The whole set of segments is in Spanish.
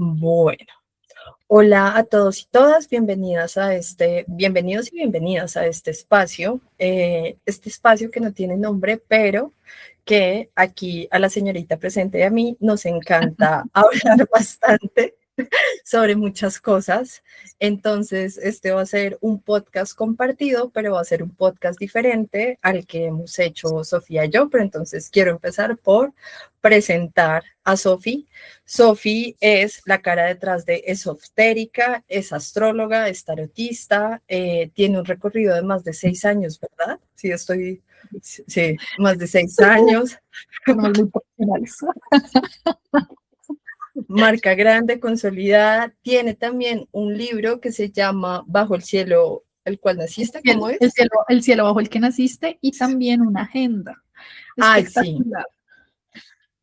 Bueno, hola a todos y todas, bienvenidos y bienvenidas a este espacio que no tiene nombre, pero que aquí a la señorita presente y a mí nos encanta hablar bastante sobre muchas cosas. Entonces, este va a ser un podcast compartido, pero va a ser un podcast diferente al que hemos hecho Sofía y yo. Pero entonces quiero empezar por presentar a Sofi. Sofi es la cara detrás de Esotérica, es astróloga, es tarotista, tiene un recorrido de más de 6 años, ¿verdad? Sí, más de 6 años. Somos muy profesionales. Marca grande, consolidada. Tiene también un libro que se llama Bajo el cielo, el cual naciste, ¿cómo es? El cielo bajo el que naciste y también una agenda Ay, sí, espectacular.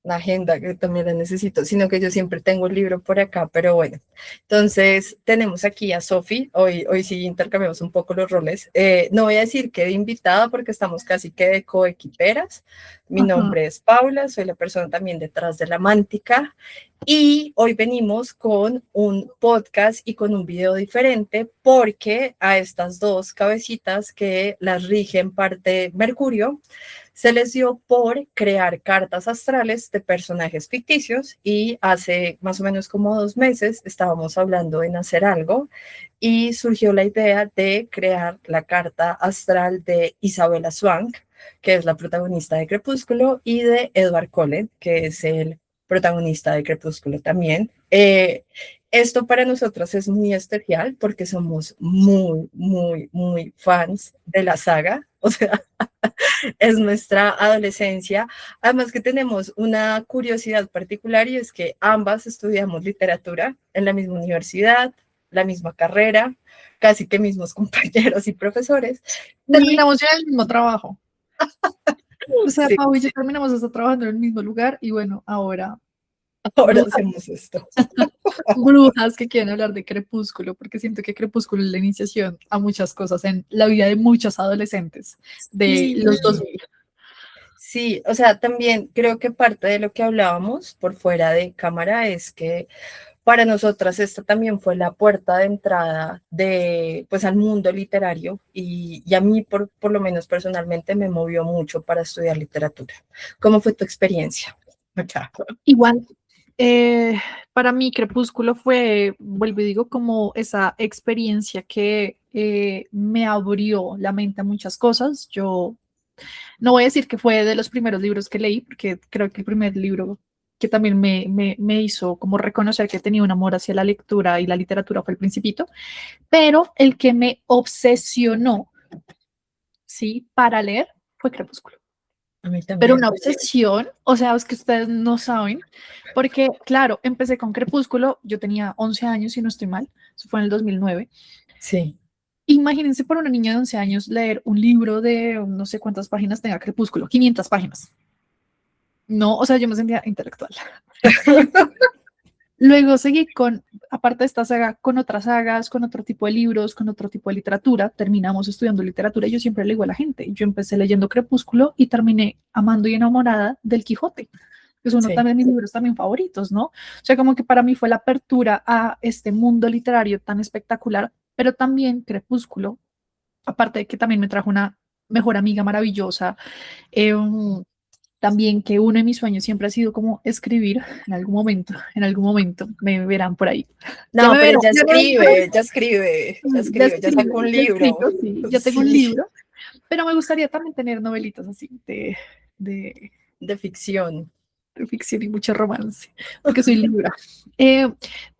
la agenda que también la necesito, sino que yo siempre tengo el libro por acá, pero bueno. Entonces, tenemos aquí a Sofi, hoy sí intercambiamos un poco los roles. No voy a decir que de invitada porque estamos casi que de coequiperas. Mi nombre es Paula, soy la persona también detrás de la Mántica y hoy venimos con un podcast y con un video diferente porque a estas dos cabecitas que las rige en parte Mercurio, se les dio por crear cartas astrales de personajes ficticios y hace más o menos como 2 meses estábamos hablando en hacer algo y surgió la idea de crear la carta astral de Isabella Swank, que es la protagonista de Crepúsculo, y de Edward Cullen, que es el protagonista de Crepúsculo también. Esto para nosotros es muy especial porque somos muy, muy, muy fans de la saga, o sea, es nuestra adolescencia. Además que tenemos una curiosidad particular y es que ambas estudiamos literatura en la misma universidad, la misma carrera, casi que mismos compañeros y profesores. Terminamos ya el mismo trabajo. O sea, Sí, Pau y yo terminamos hasta trabajando en el mismo lugar y bueno, ahora ahora brujas, hacemos esto. brujas que quieren hablar de Crepúsculo, porque siento que Crepúsculo es la iniciación a muchas cosas en la vida de muchos adolescentes de Sí. los 2000. Sí, o sea, también creo que parte de lo que hablábamos por fuera de cámara es que para nosotras esta también fue la puerta de entrada de, pues, al mundo literario y a mí por lo menos personalmente me movió mucho para estudiar literatura. ¿Cómo fue tu experiencia? Acá. Igual, para mí Crepúsculo fue, vuelvo y digo, como esa experiencia que me abrió la mente a muchas cosas. Yo no voy a decir que fue de los primeros libros que leí, porque creo que el primer libro que también me hizo como reconocer que tenía un amor hacia la lectura y la literatura fue El Principito, pero el que me obsesionó, ¿sí? Para leer fue Crepúsculo. A mí Pero también. una obsesión, o sea, es que ustedes no saben, porque claro, empecé con Crepúsculo, yo tenía 11 años, si no estoy mal, eso fue en el 2009. Sí. Imagínense para una niña de 11 años leer un libro de no sé cuántas páginas tenga Crepúsculo, 500 páginas. No, o sea, yo me sentía intelectual. Luego seguí con, aparte de esta saga, con otras sagas, con otro tipo de libros, con otro tipo de literatura. Terminamos estudiando literatura y yo siempre le digo a la gente, yo empecé leyendo Crepúsculo y terminé amando y enamorada del Quijote, que es uno Sí. también de mis libros también favoritos, ¿no? O sea, como que para mí fue la apertura a este mundo literario tan espectacular, pero también Crepúsculo, aparte de que también me trajo una mejor amiga maravillosa, eh, también que uno de mis sueños siempre ha sido como escribir en algún momento me verán por ahí. Ya No, me pero verán, ya ya me escribe, ya escribe, ya ya escribe, ya escribo, sacó un ya he libro. escrito, sí, ya tengo un Sí, libro, pero me gustaría también tener novelitas así de, de ficción. de ficción y mucho romance, porque soy libra. Eh,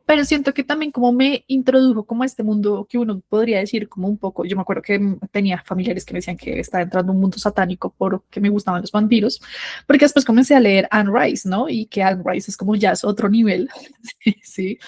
pero siento que también como me introdujo como a este mundo que uno podría decir como un poco, yo me acuerdo que tenía familiares que me decían que estaba entrando en un mundo satánico porque me gustaban los vampiros, porque después comencé a leer Anne Rice, ¿no? Y que Anne Rice es como ya es otro nivel, sí, sí.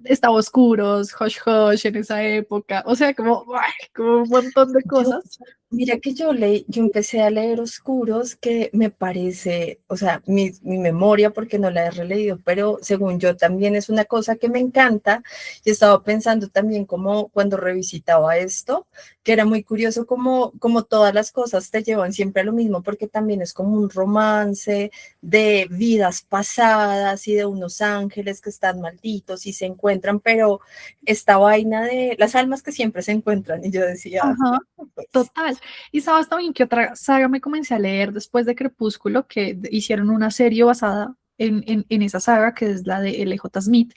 estaba Oscuros, Hush Hush en esa época, o sea, como, ay, como un montón de Yo, cosas. mira que yo empecé a leer Oscuros, que me parece, o sea, mi memoria, porque no la he releído, pero según yo también es una cosa que me encanta. Y estaba pensando también como cuando revisitaba esto, que era muy curioso como todas las cosas te llevan siempre a lo mismo, porque también es como un romance de vidas pasadas y de unos ángeles que están malditos y se encuentran, pero esta vaina de las almas que siempre se encuentran. Y yo decía, Ajá, pues, total. Y sabes también que otra saga me comencé a leer después de Crepúsculo, que hicieron una serie basada en esa saga, que es la de L.J. Smith,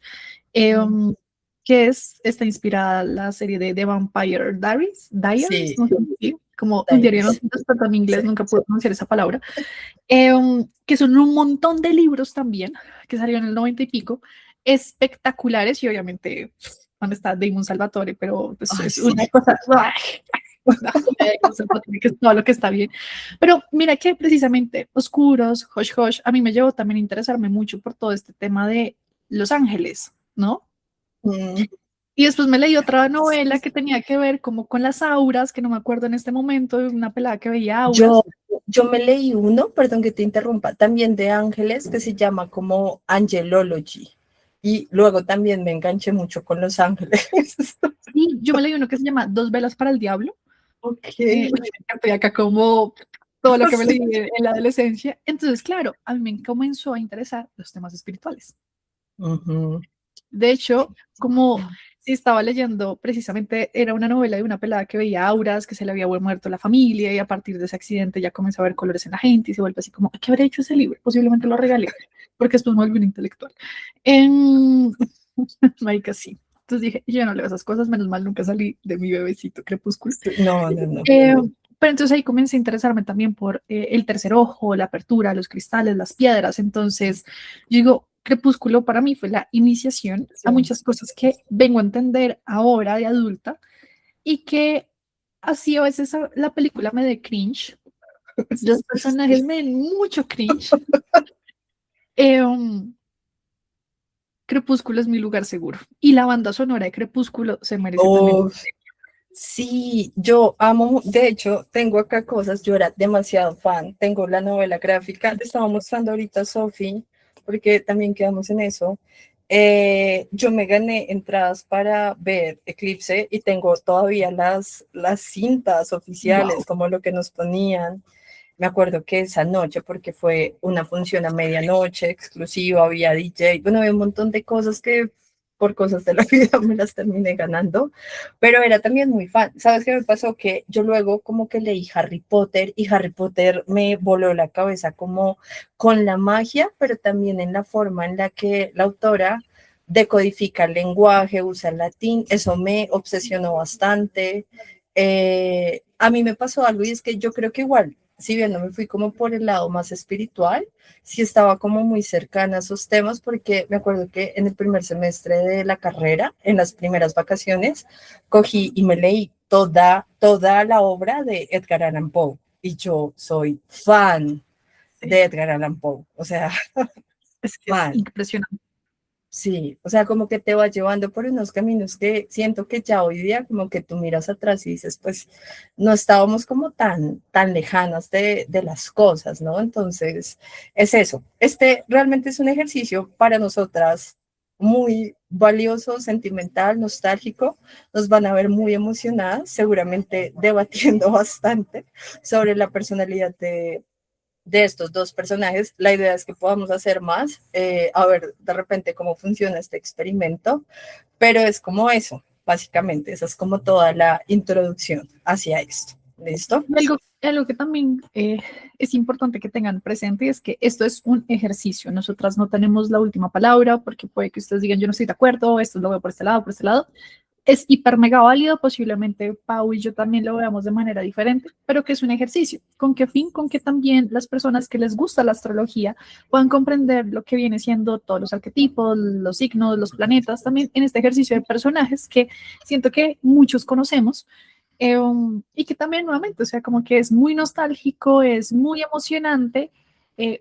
que está inspirada en la serie de The Vampire Diaries, sí, no sé si, como un diario de Diaries, noticias, pero en inglés sí. nunca puedo pronunciar esa palabra, que son un montón de libros también, que salieron en el 90 y pico, espectaculares y obviamente donde está Damon Salvatore, pero pues Ay, es una sí. cosa, ¡ay! No, Damon Salvatore, que es todo lo que está bien. Pero mira que precisamente Oscuros, Hush Hush, a mí me llevó también a interesarme mucho por todo este tema de Los Ángeles, ¿no? Mm. Y después me leí otra novela que tenía que ver como con las auras, que no me acuerdo en este momento, de una pelada que veía Yo, auras. yo me leí uno, perdón que te interrumpa, también de Ángeles, que se llama como Angelology. Y luego también me enganché mucho con Los Ángeles. Sí, yo me leí uno que se llama Dos velas para el diablo. Ok. Estoy acá como todo lo que me leí Sí. en la adolescencia. Entonces, claro, a mí me comenzó a interesar los temas espirituales. Ujú. De hecho, como si estaba leyendo, precisamente era una novela de una pelada que veía auras, que se le había muerto la familia y a partir de ese accidente ya comenzó a ver colores en la gente y se vuelve así como, ¿qué habría hecho ese libro? Posiblemente lo regalé, porque después me volví un intelectual. En... Marica, sí. Entonces dije, yo no leo esas cosas, menos mal nunca salí de mi bebecito crepúsculo. No, no, no. Eh, pero entonces ahí comencé a interesarme también por el tercer ojo, la apertura, los cristales, las piedras. Entonces, yo digo, Crepúsculo para mí fue la iniciación a muchas cosas que vengo a entender ahora de adulta y que así a veces la película me dé cringe, los personajes me den mucho cringe. Um, Crepúsculo es mi lugar seguro y la banda sonora de Crepúsculo se merece también. Oh, sí, yo amo, de hecho, tengo acá cosas, yo era demasiado fan, tengo la novela gráfica, te estaba mostrando ahorita Sophie, porque también quedamos en eso. Yo me gané entradas para ver Eclipse y tengo todavía las cintas oficiales, Wow. como lo que nos ponían. Me acuerdo que esa noche, porque fue una función a medianoche exclusiva, había DJ, bueno, había un montón de cosas que por cosas de la vida me las terminé ganando, pero era también muy fan. ¿Sabes qué me pasó? Que yo luego como que leí Harry Potter y Harry Potter me voló la cabeza como con la magia, pero también en la forma en la que la autora decodifica el lenguaje, usa el latín, eso me obsesionó bastante. A mí me pasó algo y es que yo creo que igual, si bien no me fui como por el lado más espiritual, sí estaba como muy cercana a esos temas porque me acuerdo que en el primer semestre de la carrera, en las primeras vacaciones, cogí y me leí toda la obra de Edgar Allan Poe y yo soy fan Sí, de Edgar Allan Poe, o sea, es que es fan. impresionante. Sí, o sea, como que te va llevando por unos caminos que siento que ya hoy día como que tú miras atrás y dices, pues no estábamos como tan lejanas de las cosas, ¿no? Entonces, es eso. Este realmente es un ejercicio para nosotras muy valioso, sentimental, nostálgico. Nos van a ver muy emocionadas, seguramente debatiendo bastante sobre la personalidad de estos dos personajes. La idea es que podamos hacer más, a ver de repente cómo funciona este experimento, pero es como eso, básicamente, esa es como toda la introducción hacia esto. ¿Listo? Algo que también es importante que tengan presente es que esto es un ejercicio. Nosotras no tenemos la última palabra porque puede que ustedes digan yo no estoy de acuerdo, esto lo veo por este lado, por este lado. Es hiper mega válido, posiblemente Pau y yo también lo veamos de manera diferente, pero que es un ejercicio. ¿Con qué fin? Con que también las personas que les gusta la astrología puedan comprender lo que viene siendo todos los arquetipos, los signos, los planetas, también en este ejercicio de personajes que siento que muchos conocemos. Y que también nuevamente, o sea, como que es muy nostálgico, es muy emocionante,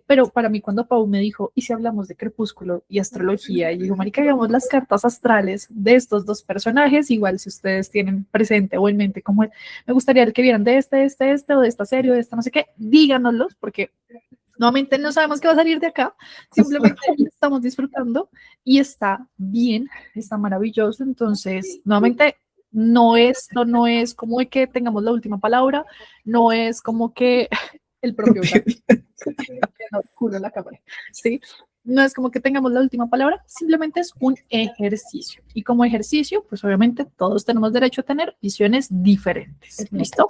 Pero para mí cuando Pau me dijo, ¿y si hablamos de crepúsculo y astrología? Y digo, marica, hagamos las cartas astrales de estos dos personajes, igual si ustedes tienen presente o en mente como me gustaría el que vieran de este, o de esta serie, o de esta no sé qué, díganoslos, porque nuevamente no sabemos qué va a salir de acá, simplemente estamos disfrutando y está bien, está maravilloso. Entonces, nuevamente, no es como que tengamos la última palabra, no es como que el propio gato, no, culo la cámara, ¿sí? No es como que tengamos la última palabra, simplemente es un ejercicio. Y como ejercicio, pues obviamente todos tenemos derecho a tener visiones diferentes. ¿Listo?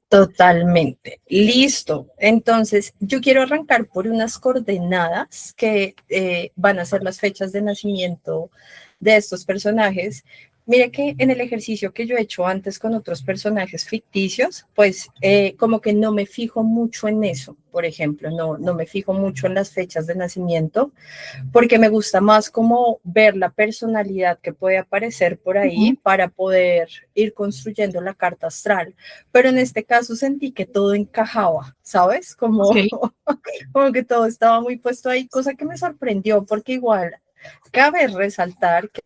Totalmente. Listo. Entonces, yo quiero arrancar por unas coordenadas que van a ser las fechas de nacimiento de estos personajes. Mire que en el ejercicio que yo he hecho antes con otros personajes ficticios, pues como que no me fijo mucho en eso, por ejemplo, no me fijo mucho en las fechas de nacimiento, porque me gusta más como ver la personalidad que puede aparecer por ahí para poder ir construyendo la carta astral. Pero en este caso sentí que todo encajaba, ¿sabes? Como, Okay. como que todo estaba muy puesto ahí, cosa que me sorprendió, porque igual cabe resaltar que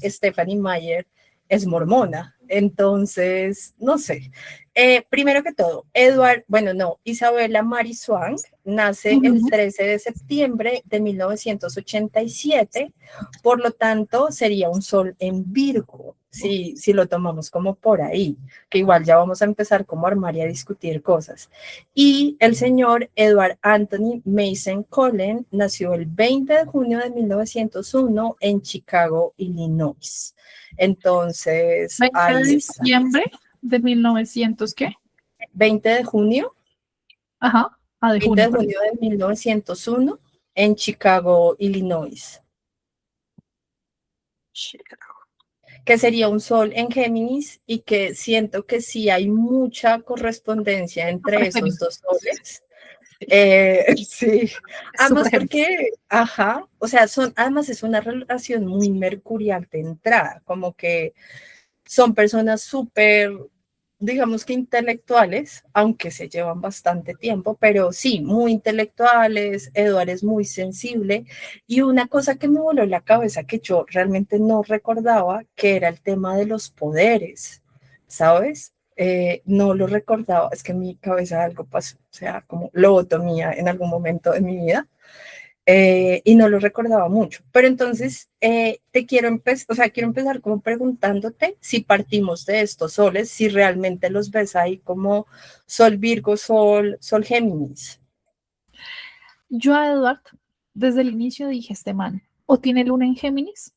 Stephanie Meyer es mormona. Entonces, no sé. Primero que todo, Isabella Mary Swank nace el 13 de septiembre de 1987, por lo tanto sería un sol en Virgo, si lo tomamos como por ahí, que igual ya vamos a empezar como a armar y a discutir cosas. Y el señor Edward Anthony Mason Cullen nació el 20 de junio de 1901 en Chicago, Illinois. Entonces, 20 de ahí está. diciembre de 1900, ¿qué? 20 de junio, Ajá, de 20 de junio, perdón. junio de 1901 en Chicago, Illinois, que sería un sol en Géminis y que siento que sí hay mucha correspondencia entre esos dos soles. Sí, además porque, o sea, además es una relación muy mercurial de entrada, como que son personas súper, digamos que intelectuales, aunque se llevan bastante tiempo, pero sí, muy intelectuales. Eduard es muy sensible, y una cosa que me voló la cabeza que yo realmente no recordaba, que era el tema de los poderes, ¿sabes? No lo recordaba, es que en mi cabeza algo pasó, o sea, como lobotomía en algún momento de mi vida. Y no lo recordaba mucho. Pero entonces quiero empezar como preguntándote si partimos de estos soles, si realmente los ves ahí como Sol Virgo, Sol Géminis. Yo a Edward, desde el inicio dije, este man, o tiene luna en Géminis,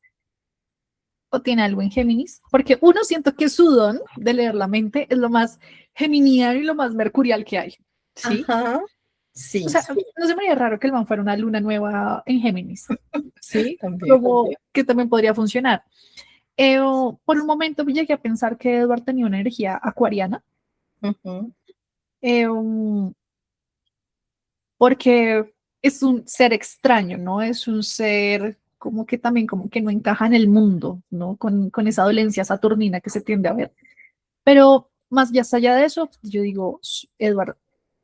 o tiene algo en Géminis, porque uno siento que su don de leer la mente es lo más geminiano y lo más mercurial que hay, ¿sí? Ajá, O sí, sea, no se me haría raro que el man fuera una luna nueva en Géminis, ¿sí? también. Como que también podría funcionar. Por un momento llegué a pensar que Edward tenía una energía acuariana, Uh-huh. porque es un ser extraño, ¿no? Es un ser como que también como que no encaja en el mundo, ¿no? Con esa dolencia saturnina que se tiende a ver. Pero más allá de eso, yo digo, Edward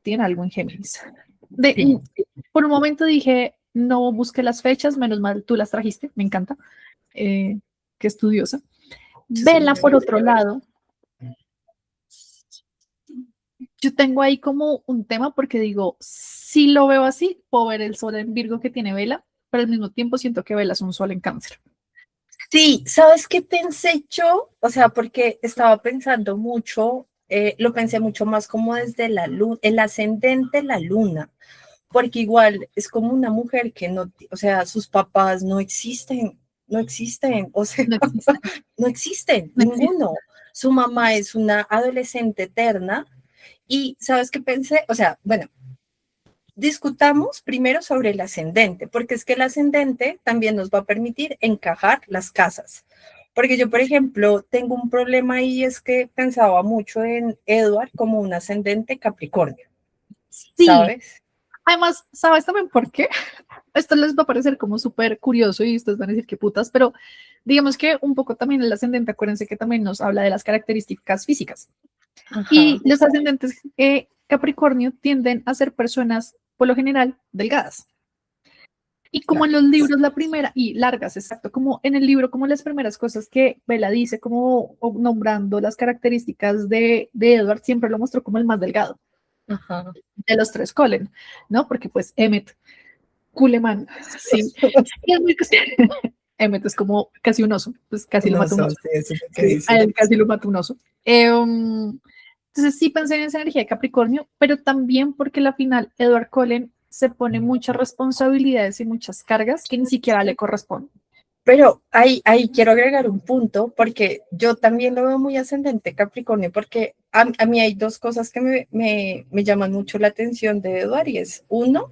tiene algo en Géminis. Sí. Por un momento dije, no busqué las fechas, menos mal tú las trajiste, me encanta, qué estudiosa. Sí, Vela por otro lado, yo tengo ahí como un tema porque digo, si lo veo así, puedo ver el sol en Virgo que tiene Vela, pero al mismo tiempo siento que Vela es un sol en Cáncer. Sí, ¿sabes qué pensé yo? O sea, porque estaba pensando mucho, lo pensé mucho más como desde la luna, el ascendente, la luna, porque igual es como una mujer que no, o sea, sus papás no existen, no existen, o sea, No existe, no existen, no existe. ninguno. Su mamá es una adolescente eterna. Y ¿sabes qué pensé? O sea, bueno, discutamos primero sobre el ascendente, porque es que el ascendente también nos va a permitir encajar las casas. Porque yo, por ejemplo, tengo un problema y es que pensaba mucho en Edward como un ascendente Capricornio, Sí, ¿sabes? además, ¿sabes también por qué? Esto les va a parecer como súper curioso y ustedes van a decir qué putas, pero digamos que un poco también el ascendente, acuérdense que también nos habla de las características físicas. Ajá. Y los ascendentes Capricornio tienden a ser personas por lo general, delgadas. Y como en los Largas. libros, la primera, y largas, exacto, como en el libro, como las primeras cosas que Bella dice, como nombrando las características de Edward, siempre lo mostró como el más delgado Ajá. de los tres Cullen, ¿no? Porque pues Emmett Culleman, sí, y es muy Emmet es como casi un oso, pues casi lo No mata un sé, oso. sí, eso es lo que Sí, a dicen. él casi lo mata un oso. Entonces sí pensé en esa energía de Capricornio, pero también porque al final Edward Cullen se pone muchas responsabilidades y muchas cargas que ni siquiera le corresponden. Pero ahí quiero agregar un punto, porque yo también lo veo muy ascendente Capricornio, porque a mí hay dos cosas que me llaman mucho la atención de Eduard, y es uno,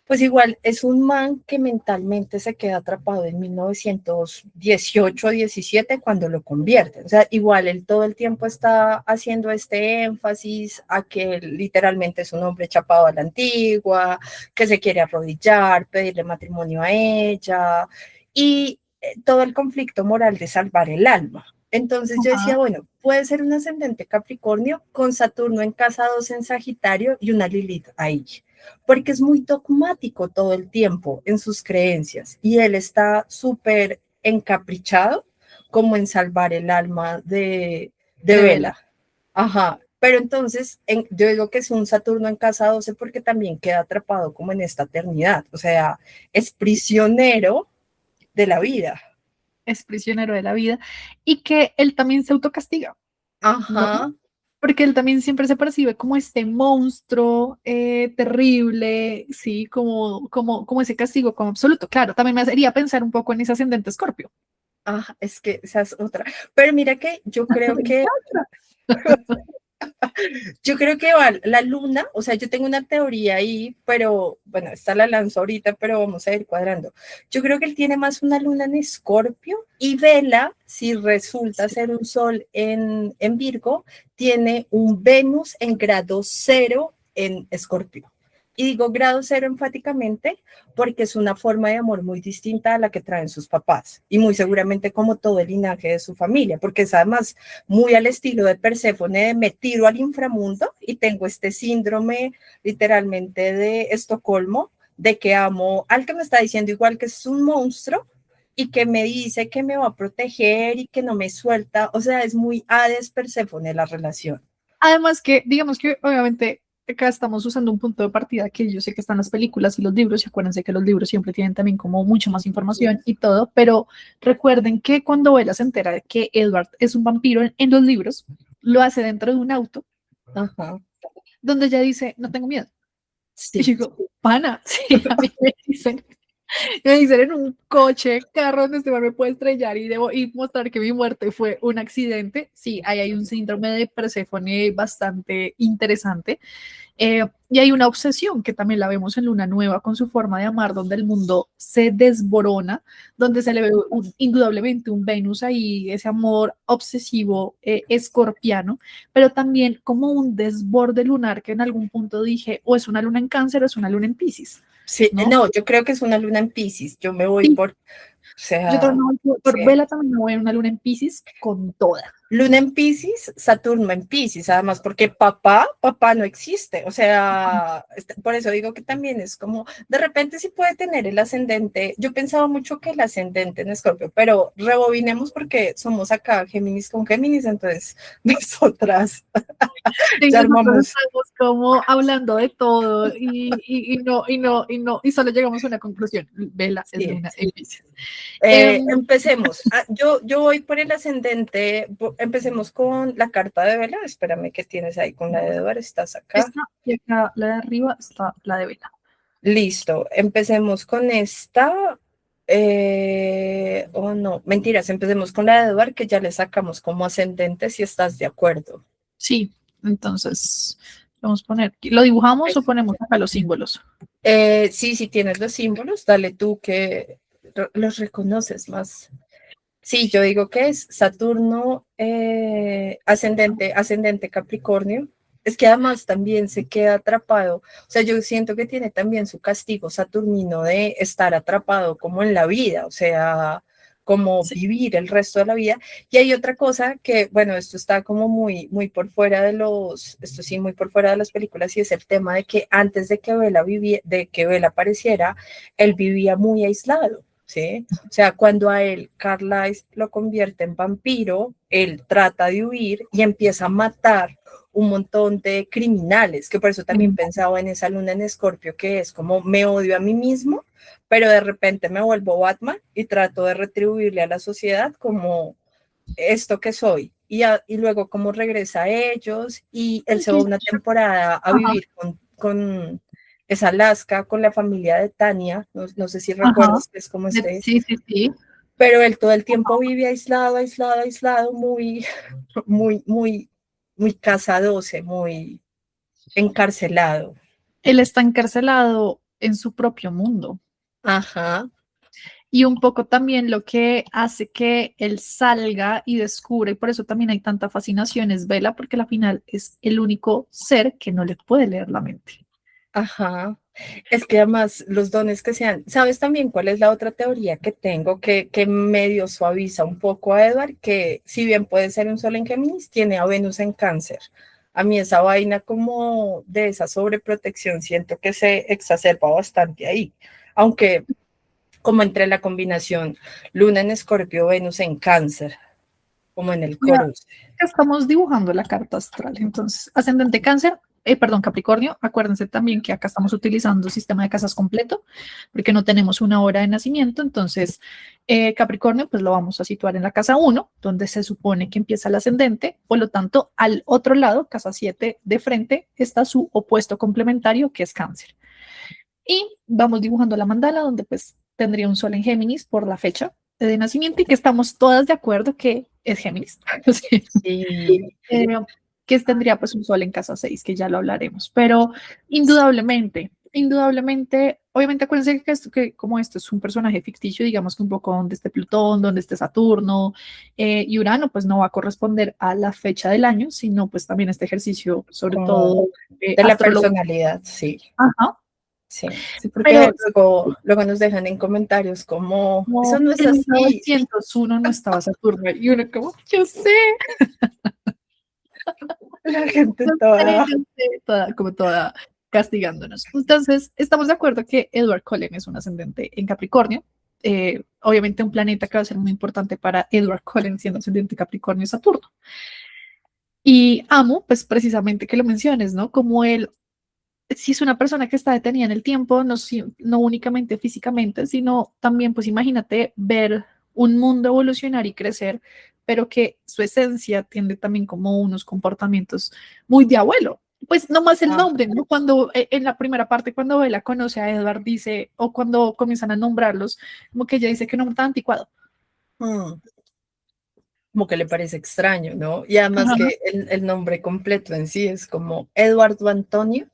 pues igual es un man que mentalmente se queda atrapado en 1918-17 cuando lo convierten. O sea, igual él todo el tiempo está haciendo este énfasis a que literalmente es un hombre chapado a la antigua, que se quiere arrodillar, pedirle matrimonio a ella, y todo el conflicto moral de salvar el alma. Entonces yo decía, Ajá. bueno, puede ser un ascendente Capricornio con Saturno en casa 2 en Sagitario y una Lilith ahí, porque es muy dogmático todo el tiempo en sus creencias y él está súper encaprichado como en salvar el alma de De Vela. Vela. Ajá, pero entonces yo digo que es un Saturno en casa 12 porque también queda atrapado como en esta eternidad, o sea, es prisionero de la vida. Es prisionero de la vida y que él también se autocastiga, ¿no? Ajá, Porque él también siempre se percibe como este monstruo terrible, sí, como ese castigo como absoluto. Claro, también me haría pensar un poco en ese ascendente Escorpio. ajá, es que esa es otra. Pero mira que yo creo que va la luna, o sea, yo tengo una teoría ahí, pero bueno, esta la lanzo ahorita, pero vamos a ir cuadrando. Yo creo que él tiene más una luna en Escorpio y Vela, si resulta ser un sol en Virgo, tiene un Venus en grado cero en Escorpio. Y digo grado cero enfáticamente porque es una forma de amor muy distinta a la que traen sus papás y muy seguramente como todo el linaje de su familia, porque es además muy al estilo de Perséfone, de me tiro al inframundo y tengo este síndrome literalmente de Estocolmo, de que amo al que me está diciendo igual que es un monstruo y que me dice que me va a proteger y que no me suelta, o sea, es muy Hades Perséfone la relación. Además que, digamos que obviamente acá estamos usando un punto de partida que yo sé que están las películas y los libros, y acuérdense que los libros siempre tienen también como mucho más información y todo, pero recuerden que cuando Bella se entera de que Edward es un vampiro en los libros, lo hace dentro de un auto Ajá, donde ella dice, no tengo miedo. Y yo sí. digo, pana, sí, a mí me dicen en un coche, carro donde este man me puede estrellar y mostrar que mi muerte fue un accidente. Sí, ahí hay un síndrome de Perséfone bastante interesante. Y hay una obsesión que también la vemos en Luna Nueva con su forma de amar, donde el mundo se desborona, donde se le ve indudablemente un Venus ahí, ese amor obsesivo escorpiano, pero también como un desborde lunar que en algún punto dije, o es una luna en Cáncer o es una luna en Piscis, Sí, ¿no? no, yo creo que es una luna en Piscis, yo me voy Sí, por, o yo también sea, me voy sí. por Vela, también me voy a una luna en Piscis con toda. Luna en Piscis, Saturno en Piscis, además, porque papá no existe. O sea, por eso digo que también es como, de repente sí puede tener el ascendente. Yo pensaba mucho que el ascendente en Escorpio, pero rebobinemos porque somos acá Géminis con Géminis, entonces nosotras Sí, ya nosotros armamos. estamos como hablando de todo y solo llegamos a una conclusión. Vela es Sí. luna en Piscis. Em, Empecemos. Yo voy por el ascendente. Empecemos con la carta de Vela. Espérame, ¿qué tienes ahí con la de Eduardo? Estás acá. esta y acá la de arriba está la de Vela. Listo, empecemos con esta. No, mentiras, empecemos con la de Eduard, que ya le sacamos como ascendente, si estás de acuerdo. Sí, entonces vamos a poner, ¿lo dibujamos o ponemos acá los símbolos? Sí, sí tienes los símbolos, dale tú que los reconoces más. Sí, yo digo que es Saturno, ascendente Capricornio. Es que además también se queda atrapado. O sea, yo siento que tiene también su castigo saturnino de estar atrapado como en la vida. O sea, como Sí. vivir el resto de la vida. Y hay otra cosa que, bueno, esto está como muy por fuera de esto sí, muy por fuera de las películas, y es el tema de que antes de que de que Bella apareciera, él vivía muy aislado. ¿Sí? O sea, cuando a él Carlisle lo convierte en vampiro, él trata de huir y empieza a matar un montón de criminales, que por eso también pensaba en esa luna en Escorpio, que es como me odio a mí mismo, pero de repente me vuelvo Batman y trato de retribuirle a la sociedad como esto que soy. Y luego como regresa a ellos y él se va una temporada a Ajá, vivir con es Alaska, con la familia de Tania, no sé si ajá. recuerdas que es como Sí, sí, sí. pero él todo el tiempo vive aislado, muy casa 12, muy encarcelado. Él está encarcelado en su propio mundo. Ajá, Y un poco también lo que hace que él salga y descubra, y por eso también hay tanta fascinación, es Vela, porque al final es el único ser que no le puede leer la mente. ajá. Es que además los dones que sean, ¿sabes también cuál es la otra teoría que tengo que medio suaviza un poco a Edward? Que si bien puede ser un sol en Géminis, tiene a Venus en Cáncer. A mí esa vaina como de esa sobreprotección siento que se exacerba bastante ahí. Aunque como entre la combinación Luna en Escorpio, Venus en Cáncer, como en el Mira, Corus. estamos dibujando la carta astral. Entonces, ascendente cáncer, perdón, Capricornio. Acuérdense también que acá estamos utilizando sistema de casas completo, porque no tenemos una hora de nacimiento. Entonces, Capricornio, pues lo vamos a situar en la casa 1, donde se supone que empieza el ascendente. Por lo tanto, al otro lado, casa 7 de frente, está su opuesto complementario, que es cáncer. Y vamos dibujando la mandala, donde pues tendría un sol en Géminis por la fecha de nacimiento y que estamos todas de acuerdo que es Géminis. Sí. Sí, Eh, que tendría pues un sol en casa 6 que ya lo hablaremos, pero indudablemente, indudablemente, obviamente acuérdense que como esto es un personaje ficticio, digamos que un poco donde esté Plutón, donde esté Saturno y Urano, pues no va a corresponder a la fecha del año, sino pues también este ejercicio, sobre como todo de la astrológico. personalidad, sí. Ajá, Sí, porque pero luego nos dejan en comentarios como, eso no, no es en así. 1901 no estaba Saturno y uno como, yo sé, La gente toda, yo sé, como toda castigándonos. Entonces, estamos de acuerdo que Edward Cullen es un ascendente en Capricornio. Obviamente un planeta que va a ser muy importante para Edward Cullen siendo ascendente Capricornio es Saturno. Y amo, pues precisamente que lo menciones, ¿no? Como él, si es una persona que está detenida en el tiempo, no, no únicamente físicamente, sino también, pues imagínate ver un mundo evolucionar y crecer, pero que su esencia tiende también como unos comportamientos muy de abuelo. Pues no más el ah, nombre, ¿no? Cuando en la primera parte, cuando Bella conoce a Edward, dice, o cuando comienzan a nombrarlos, como que ella dice que nombre tan anticuado. mm, como que le parece extraño, ¿no? Y además Ajá. que el nombre completo en sí es como Eduardo Antonio.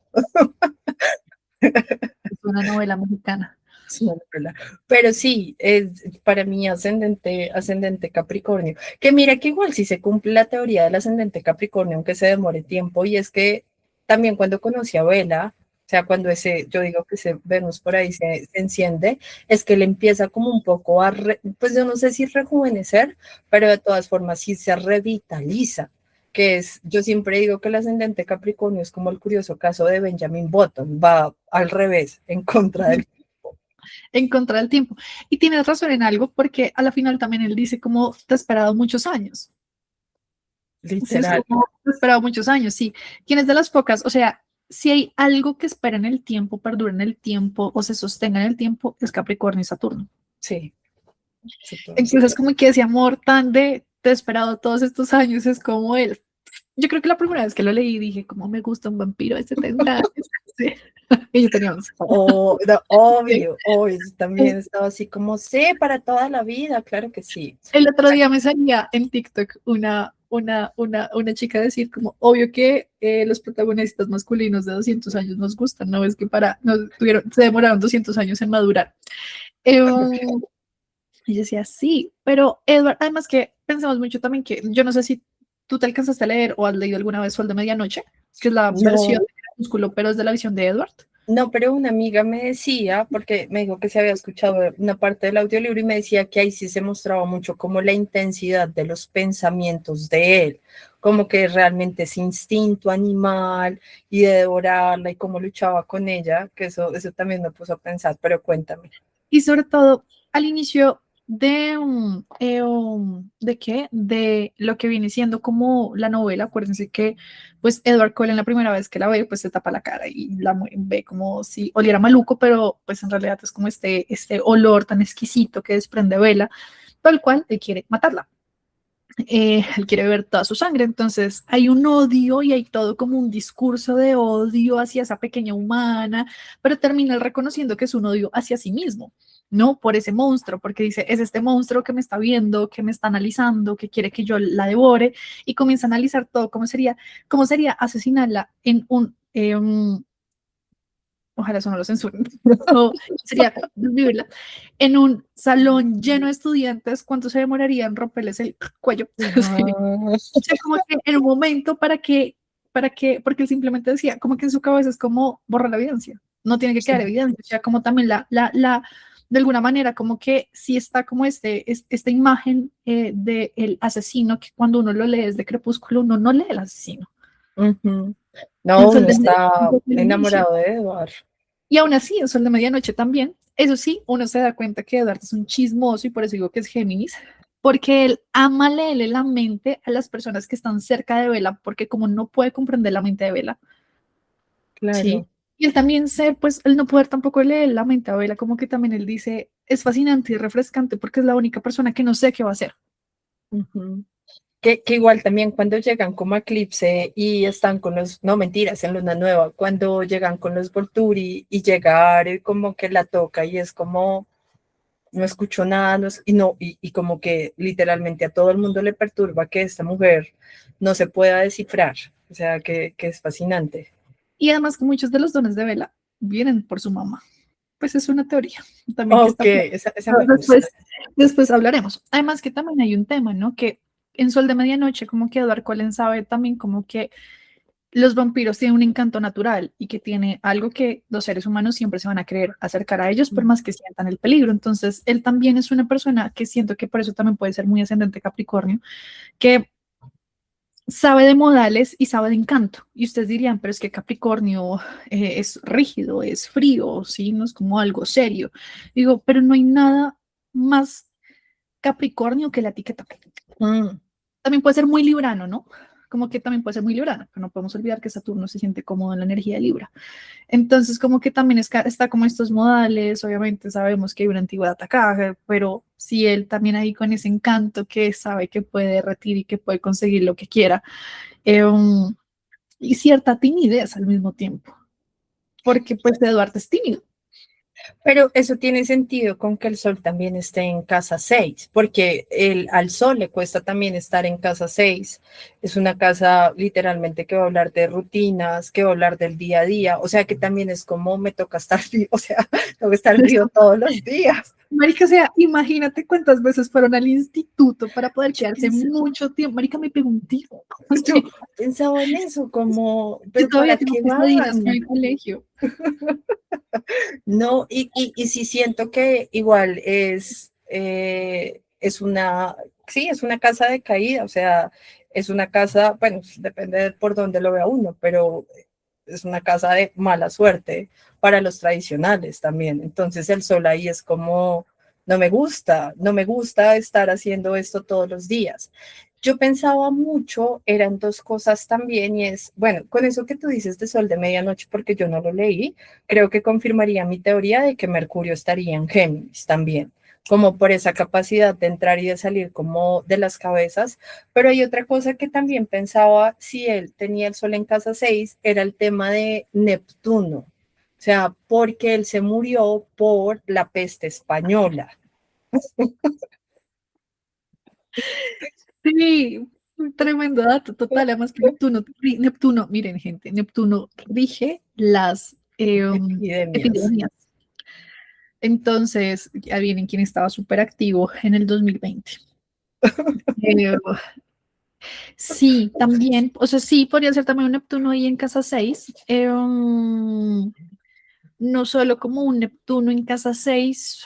Es una novela mexicana. Es una novela. Pero sí, es para mí ascendente Capricornio. Que mira que igual si se cumple la teoría del ascendente Capricornio, aunque se demore tiempo, y es que también cuando conocí a Vela, o sea, cuando yo digo que ese Venus por ahí se enciende, es que le empieza como un poco pues yo no sé si rejuvenecer, pero de todas formas sí se revitaliza. Que es, yo siempre digo que el ascendente Capricornio es como el curioso caso de Benjamin Button, va al revés, en contra del En contra del tiempo. Y tienes razón en algo, porque a la final también él dice como te he esperado muchos años. Sí, es literal. como te he esperado muchos años, sí. ¿Quién es de las pocas? O sea, si hay algo que espera en el tiempo, perdura en el tiempo o se sostenga en el tiempo, es Capricornio y Saturno. Sí, sí, Entonces es como que ese amor tan de te he esperado todos estos años es como él. Yo creo que la primera vez que lo leí dije, como me gusta un vampiro de 70 años. Sí. Y yo tenía 11. No, Sí. obvio, yo también estaba así como, sí, para toda la vida, claro que sí. El otro día me salía en TikTok una chica decir como, obvio que los protagonistas masculinos de 200 años nos gustan, ¿no? Es que se demoraron 200 años en madurar. Eh, y yo decía, sí, pero Edward, además que pensamos mucho también que, yo no sé si tú te alcanzaste a leer o has leído alguna vez Sol de Medianoche, que es la versión No, de Crepúsculo, pero es de la visión de Edward. No, pero una amiga me decía, porque me dijo que se había escuchado una parte del audiolibro y me decía que ahí sí se mostraba mucho como la intensidad de los pensamientos de él, como que realmente ese instinto animal y de devorarla y cómo luchaba con ella, que eso también me puso a pensar, pero cuéntame. Y sobre todo al inicio ¿de qué? De lo que viene siendo como la novela. Acuérdense que pues Edward Cullen la primera vez que la ve pues se tapa la cara y ve como si oliera maluco, pero pues en realidad es como este olor tan exquisito que desprende Bella, tal cual él quiere matarla. Él quiere ver toda su sangre, entonces hay un odio y hay todo como un discurso de odio hacia esa pequeña humana, pero termina él reconociendo que es un odio hacia sí mismo, no por ese monstruo, porque dice, es este monstruo que me está viendo, que me está analizando, que quiere que yo la devore, y comienza a analizar todo, cómo sería asesinarla en ojalá eso no lo censuren, pero sería vivirla en un salón lleno de estudiantes, ¿cuánto se demoraría en romperles el cuello? Sí. Ah, O sea, como que en un momento porque él simplemente decía, como que en su cabeza es como borrar la evidencia, no tiene que quedar sí. evidencia, o sea, como también de alguna manera, como que sí está como esta imagen del asesino, que cuando uno lo lee desde Crepúsculo, uno no lee el asesino. Ujú. En No, Sol uno de Medianoche, está desde el inicio. enamorado de Edward. Y aún así, en Sol de Medianoche también, eso sí, uno se da cuenta que Eduardo es un chismoso y por eso digo que es Géminis, porque él ama leerle la mente a las personas que están cerca de Vela, porque como no puede comprender la mente de Vela, ¿sí? Claro. Y él también ser, pues, él no poder tampoco leer la mente a Vela, como que también él dice, es fascinante y refrescante porque es la única persona que no sé qué va a hacer. Ujú. Que igual también cuando llegan como a Eclipse y están con los, no mentiras, en Luna Nueva, cuando llegan con los Volturi y llegar como que la toca y es como, no escucho nada, y como que literalmente a todo el mundo le perturba que esta mujer no se pueda descifrar, o sea, que es fascinante. Y además que muchos de los dones de Vela vienen por su mamá. Pues es una teoría también que Ok, está por esa me ahí. gusta. Después hablaremos. Además que también hay un tema, ¿no? Que en Sol de Medianoche, como que Edward Cullen sabe también como que los vampiros tienen un encanto natural y que tiene algo que los seres humanos siempre se van a querer acercar a ellos por más que sientan el peligro. Entonces, él también es una persona que siento que por eso también puede ser muy ascendente Capricornio, que sabe de modales y sabe de encanto. Y ustedes dirían, pero es que Capricornio es rígido, es frío, ¿sí? No es como algo serio. Digo, pero no hay nada más Capricornio que la etiqueta. Mm. También puede ser muy librano, ¿no? Como que también puede ser muy librano, pero no podemos olvidar que Saturno se siente cómodo en la energía de Libra. Entonces, como que también está como estos modales, obviamente sabemos que hay una antigüedad atacada, pero si él también ahí con ese encanto que sabe que puede derretir y que puede conseguir lo que quiera, um, y cierta timidez al mismo tiempo, porque pues Eduardo es tímido. Pero eso tiene sentido con que el sol también esté en casa 6, porque al sol le cuesta también estar en casa 6. Es una casa literalmente que va a hablar de rutinas, que va a hablar del día a día, o sea que también es como me toca estar frío, o sea, tengo que estar frío todos los días. Marica, o sea, imagínate cuántas veces fueron al instituto para poder Yo, quedarse pens mucho tiempo. Marica, me pregunté, yo pensaba en eso, como, yo pero todavía ¿para tengo qué pesadillas con van? el colegio. No, y sí siento que igual es una, sí, es una casa de caída, o sea, es una casa, bueno, depende de por dónde lo vea uno, pero es una casa de mala suerte para los tradicionales también. Entonces el sol ahí es como, no me gusta estar haciendo esto todos los días. Yo pensaba mucho, eran dos cosas también, y es, bueno, con eso que tú dices de Sol de Medianoche, porque yo no lo leí, creo que confirmaría mi teoría de que Mercurio estaría en Géminis también, como por esa capacidad de entrar y de salir como de las cabezas. Pero hay otra cosa que también pensaba, si él tenía el Sol en casa 6 era el tema de Neptuno, o sea, porque él se murió por la peste española. Sí, un tremendo dato total. Además que Neptuno, miren, gente, Neptuno rige las Epidemias. epidemias. Entonces, adivinen quién estaba súper activo en el 2020. Eh, sí, también, o sea, sí, podría ser también un Neptuno ahí en casa 6. no solo como un Neptuno en casa 6.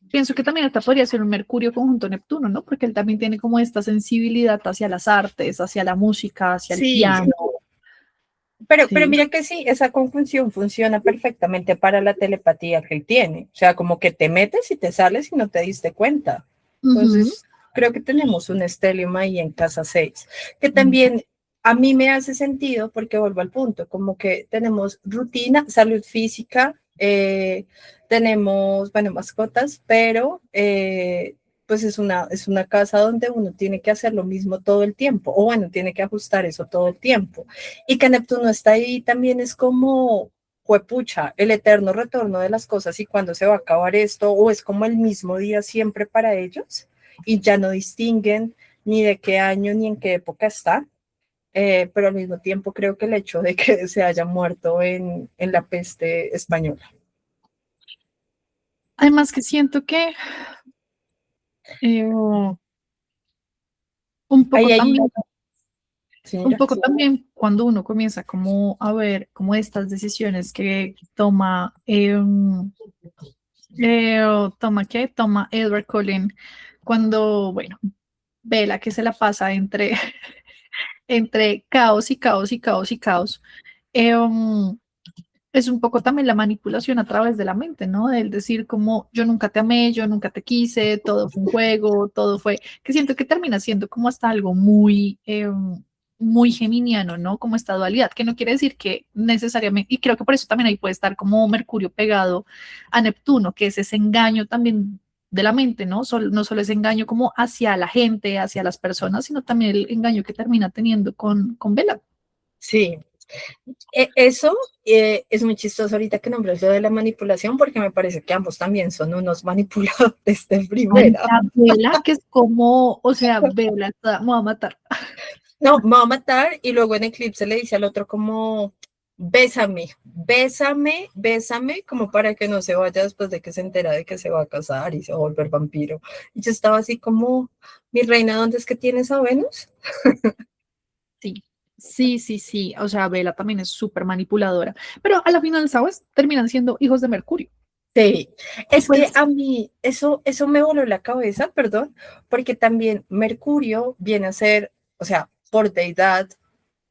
Pienso que también hasta podría ser un Mercurio conjunto Neptuno, ¿no? Porque él también tiene como esta sensibilidad hacia las artes, hacia la música, hacia el Sí, piano. pero Sí. mira que sí, esa conjunción funciona perfectamente para la telepatía que él tiene. O sea, como que te metes y te sales y no te diste cuenta. Ujú. Entonces, creo que tenemos un stellium ahí en casa 6 que también a mí me hace sentido porque vuelvo al punto, como que tenemos rutina, salud física, tenemos, bueno, mascotas, pero pues es una casa donde uno tiene que hacer lo mismo todo el tiempo, o bueno, tiene que ajustar eso todo el tiempo. Y que Neptuno está ahí también es como, juepucha, el eterno retorno de las cosas y cuándo se va a acabar esto, o es como el mismo día siempre para ellos y ya no distinguen ni de qué año ni en qué época está. Pero al mismo tiempo creo que el hecho de que se haya muerto en la peste española. Además que siento que un Ahí poco hay, también, un señora. poco también cuando uno comienza como a ver como estas decisiones que toma, toma Edward Cullen cuando, bueno, Bella que se la pasa entre, entre caos y caos y caos y caos. Es un poco también la manipulación a través de la mente, ¿no? El decir como yo nunca te amé, yo nunca te quise, todo fue un juego, todo fue, que siento que termina siendo como hasta algo muy, muy geminiano, ¿no? Como esta dualidad, que no quiere decir que necesariamente, y creo que por eso también ahí puede estar como Mercurio pegado a Neptuno, que es ese engaño también de la mente, ¿no? No solo ese engaño como hacia la gente, hacia las personas, sino también el engaño que termina teniendo con Bella. Sí, eso es muy chistoso ahorita que nombres lo de la manipulación, porque me parece que ambos también son unos manipuladores de primera. Marica, Vela, que es como, o sea, Vela, me va a matar. No, me va a matar y luego en Eclipse le dice al otro como, bésame, bésame, bésame, como para que no se vaya después de que se entera de que se va a casar y se va a volver vampiro. Y yo estaba así como, mi reina, ¿dónde es que tienes a Venus? Sí, sí, sí, sí. O sea, Vela también es súper manipuladora. Pero a la final, ¿sabes? Terminan siendo hijos de Mercurio. Sí, Y es que pues, a mí eso me voló la cabeza, perdón, porque también Mercurio viene a ser, o sea, por deidad,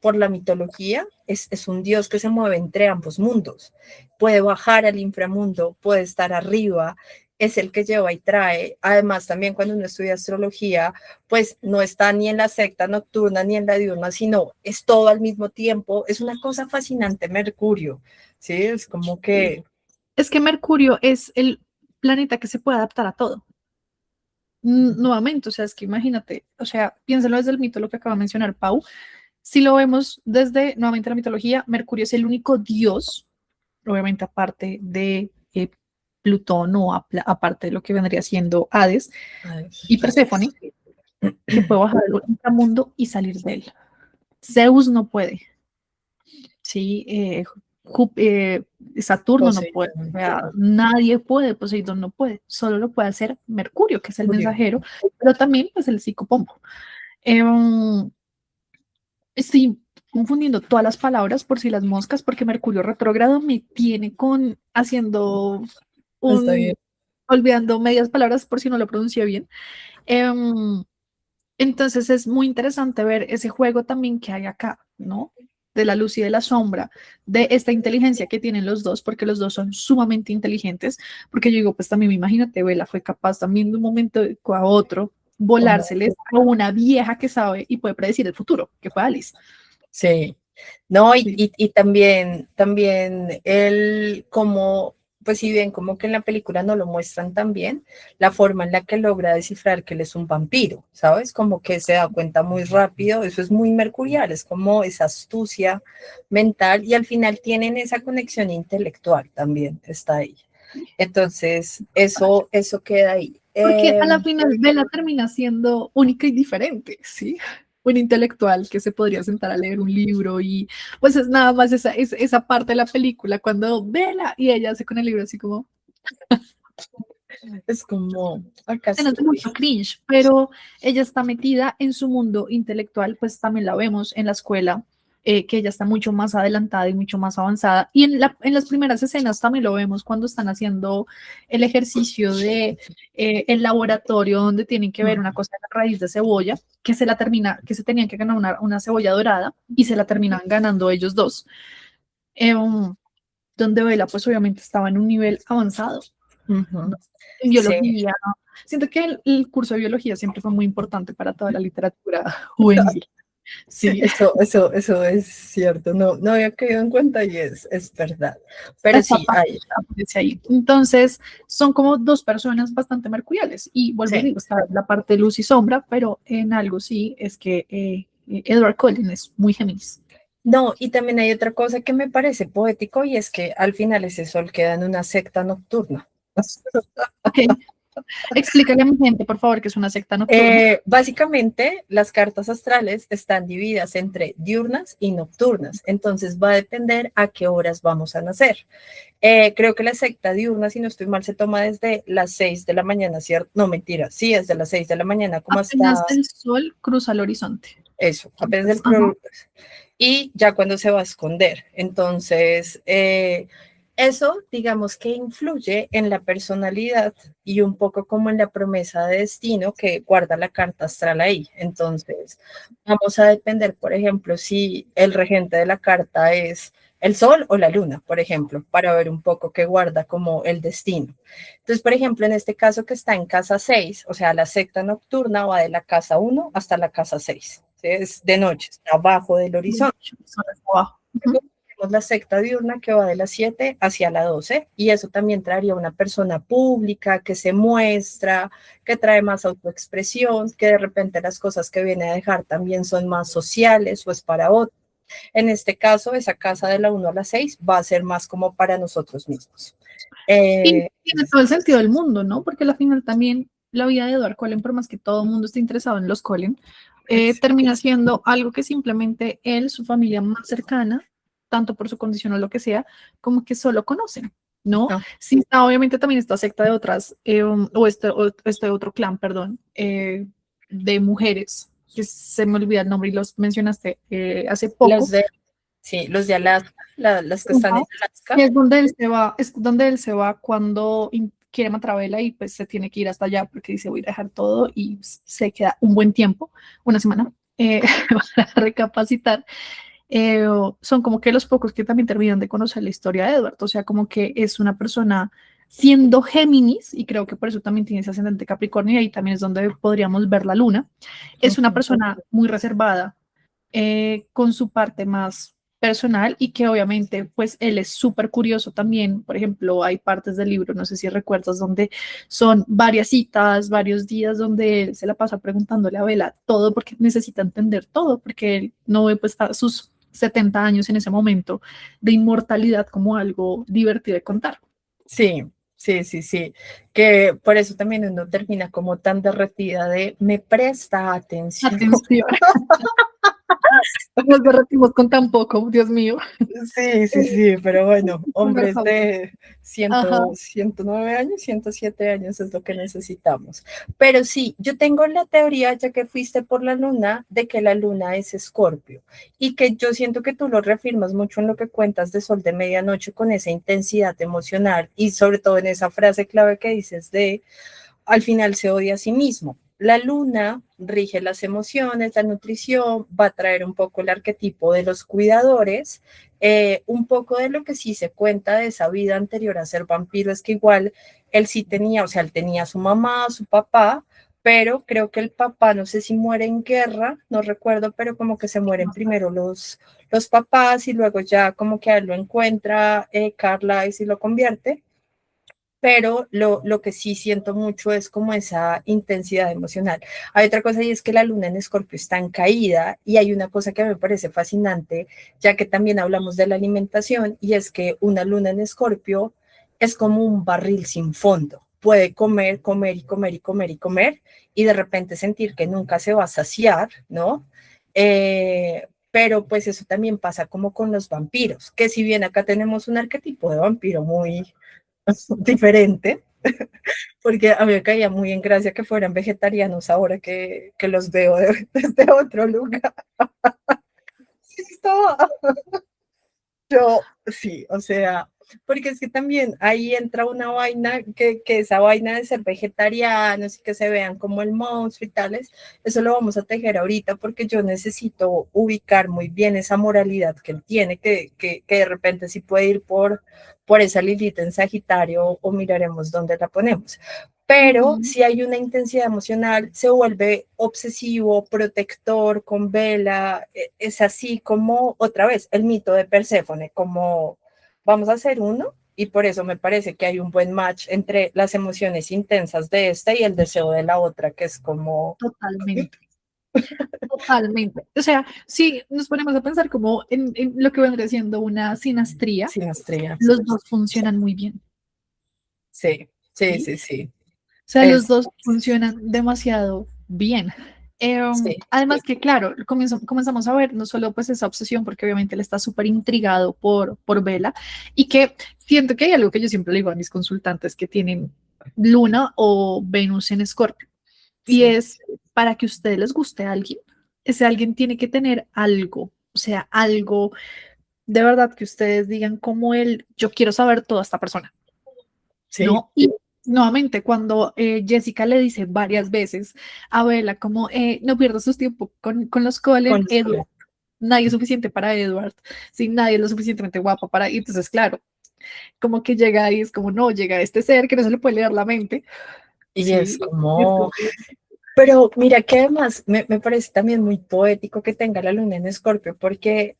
por la mitología, es un dios que se mueve entre ambos mundos. Puede bajar al inframundo, puede estar arriba, es el que lleva y trae. Además, también cuando uno estudia astrología, pues no está ni en la secta nocturna ni en la diurna, sino es todo al mismo tiempo. Es una cosa fascinante, Mercurio. Sí, es como que es que Mercurio es el planeta que se puede adaptar a todo. Nuevamente, o sea, es que imagínate, o sea, piénsalo desde el mito, lo que acaba de mencionar Pau. Si lo vemos desde, nuevamente, la mitología, Mercurio es el único dios, obviamente aparte de Plutón o aparte de lo que vendría siendo Hades ay, y Perséfone, que puede bajar al inframundo y salir de él. Zeus no puede, ¿sí? Saturno no puede, o Poseidón, sea, nadie puede, Poseidón no puede, solo lo puede hacer Mercurio, que es el Mercurio. mensajero, pero también pues el psicopompo. Eh, Estoy confundiendo todas las palabras por si las moscas, porque Mercurio retrógrado me tiene con haciendo Está bien. un, olvidando medias palabras por si no lo pronuncié bien. Em, entonces es muy interesante ver ese juego también que hay acá, ¿no? De la luz y de la sombra, de esta inteligencia que tienen los dos, porque los dos son sumamente inteligentes, porque yo digo, pues también imagínate, Vela fue capaz también de un momento a otro Como, volárseles a una vieja que sabe y puede predecir el futuro, que fue Alice. sí. No, Sí. y también él como, pues si bien como que en la película no lo muestran tan bien, la forma en la que logra descifrar que él es un vampiro, ¿sabes? Como que se da cuenta muy rápido, eso es muy mercurial, es como esa astucia mental y al final tienen esa conexión intelectual también, está ahí. Entonces, eso queda ahí. Porque a la final Bella termina siendo única y diferente, ¿sí? Un intelectual que se podría sentar a leer un libro y pues es nada más esa parte de la película cuando Bella y ella hace con el libro así como, es como, acá se nota estoy. mucho cringe, pero ella está metida en su mundo intelectual, pues también la vemos en la escuela. que ella está mucho más adelantada y mucho más avanzada. Y en las primeras escenas también lo vemos cuando están haciendo el ejercicio de el laboratorio donde tienen que ver una cosa de la raíz de cebolla, que se tenían que ganar una cebolla dorada y se la terminan ganando ellos dos. Donde Bella pues obviamente estaba en un nivel avanzado, ¿no? En Sí, biología, ¿no? Siento que el curso de biología siempre fue muy importante para toda la literatura juvenil. Sí, eso es cierto, no había caído en cuenta y es verdad. Pero sí, hay, aparece ahí. Entonces, son como dos personas bastante mercuriales. Y vuelvo y sí. digo, está la parte de luz y sombra, pero en algo sí es que Edward Cullen es muy Géminis. No, y también hay otra cosa que me parece poético y es que al final ese sol queda en una secta nocturna. Ok, explícale a mi gente, por favor, que es una secta nocturna. Básicamente, las cartas astrales están divididas entre diurnas y nocturnas, entonces va a depender a qué horas vamos a nacer. Creo que la secta diurna, si no estoy mal, se toma desde las 6 de la mañana, ¿cierto? No, mentira, sí, desde las 6 de la mañana, como Apenas hasta el sol cruza el horizonte. eso, apenas Entonces, el ajá. y ya cuando se va a esconder. Entonces, eso, digamos que influye en la personalidad y un poco como en la promesa de destino que guarda la carta astral ahí. Entonces, vamos a depender, por ejemplo, si el regente de la carta es el sol o la luna, por ejemplo, para ver un poco qué guarda como el destino. Entonces, por ejemplo, en este caso que está en casa 6, o sea, la secta nocturna va de la casa 1 hasta la casa 6. ¿Sí? Es de noche, está abajo del horizonte. Abajo. Luego tenemos la secta diurna que va de las 7 hacia la 12 y eso también traería una persona pública que se muestra, que trae más autoexpresión, que de repente las cosas que viene a dejar también son más sociales o es para otros. En este caso, esa casa de la 1 a la 6 va a ser más como para nosotros mismos. Y Eh, tiene todo el sentido del mundo, ¿no? Porque al final también la vida de Edward Cullen, por más que todo el mundo esté interesado en los Cullen, termina siendo algo que simplemente él, su familia más cercana, tanto por su condición o lo que sea, como que solo conocen, ¿no? no, Sí, está obviamente también esta secta de otras, o este otro clan, perdón, de mujeres, que se me olvida el nombre y los mencionaste hace los poco. de, sí, los de Alaska, las que están en Y Alaska. es donde él se va, es donde él se va cuando quiere matar a Bella y pues se tiene que ir hasta allá porque dice voy a dejar todo y se queda un buen tiempo, una semana, para recapacitar. Son como que los pocos que también terminan de conocer la historia de Edward, o sea, como que es una persona siendo Géminis, y creo que por eso también tiene ese ascendente Capricornio, y ahí también es donde podríamos ver la luna, es una Ujú. persona muy reservada, con su parte más personal y que obviamente pues él es súper curioso también. Por ejemplo, hay partes del libro, no sé si recuerdas, donde son varias citas, varios días donde él se la pasa preguntándole a Bella todo porque necesita entender todo, porque él no ve pues sus 70 años en ese momento de inmortalidad como algo divertido de contar. Sí, sí. Que por eso también uno termina como tan derretida de me presta atención. Atención, nos derretimos con tan poco, Dios mío. Sí, pero bueno, hombres Conversamos. de Ajá. 109 años, 107 años es lo que necesitamos. Pero sí, yo tengo la teoría, ya que fuiste por la luna, de que la luna es Escorpio y que yo siento que tú lo reafirmas mucho en lo que cuentas de Sol de Medianoche con esa intensidad emocional y sobre todo en esa frase clave que dices de al final se odia a sí mismo. La luna rige las emociones, la nutrición, va a traer un poco el arquetipo de los cuidadores, un poco de lo que sí se cuenta de esa vida anterior a ser vampiro es que igual él sí tenía, o sea, él tenía a su mamá, a su papá, pero creo que el papá, no sé si muere en guerra, no recuerdo, pero como que se mueren primero los papás y luego ya como que a él lo encuentra Carla y si lo convierte, pero lo que sí siento mucho es como esa intensidad emocional. Hay otra cosa y es que la luna en Escorpio está en caída y hay una cosa que me parece fascinante, ya que también hablamos de la alimentación y es que una luna en Escorpio es como un barril sin fondo. Puede comer y de repente sentir que nunca se va a saciar, ¿no? Pero pues eso también pasa como con los vampiros, que si bien acá tenemos un arquetipo de vampiro muy diferente, porque a mí me caía muy en gracia que fueran vegetarianos ahora que los veo desde otro lugar. sí estaba. Yo, sí, o sea, porque es que también ahí entra una vaina, que esa vaina de ser vegetarianos y que se vean como el monstruo y tales, eso lo vamos a tejer ahorita porque yo necesito ubicar muy bien esa moralidad que él tiene, que de repente sí puede ir por esa Lilith en Sagitario o miraremos dónde la ponemos. Pero Ujú. si hay una intensidad emocional, se vuelve obsesivo, protector, con vela, es así como otra vez el mito de Perséfone, como vamos a hacer uno, y por eso me parece que hay un buen match entre las emociones intensas de esta y el deseo de la otra, que es como Totalmente. Totalmente. O sea, si nos ponemos a pensar como en lo que vendría siendo una sinastría, sinastría. los dos funcionan muy bien, Sí, sí, ¿sí? sí, sí. O sea, los Es, dos funcionan demasiado bien. sí, Además que, claro, comenzamos a ver no solo pues esa obsesión, porque obviamente él está súper intrigado por Bella, y que siento que hay algo que yo siempre le digo a mis consultantes que tienen Luna o Venus en Escorpio, y sí, es para que a ustedes les guste a alguien, ese alguien tiene que tener algo, o sea, algo de verdad que ustedes digan como él, yo quiero saber toda esta persona. sí, ¿No? Y nuevamente, cuando Jessica le dice varias veces a Bella como, no pierdas su tiempo con los Cullen, con los Edward, nadie es suficiente para Edward, sí, nadie es lo suficientemente guapa para, y entonces, claro, como que llega ahí, es como, no, llega este ser que no se le puede leer la mente, y es sí, y es como, como, pero mira que además me parece también muy poético que tenga la luna en Escorpio, porque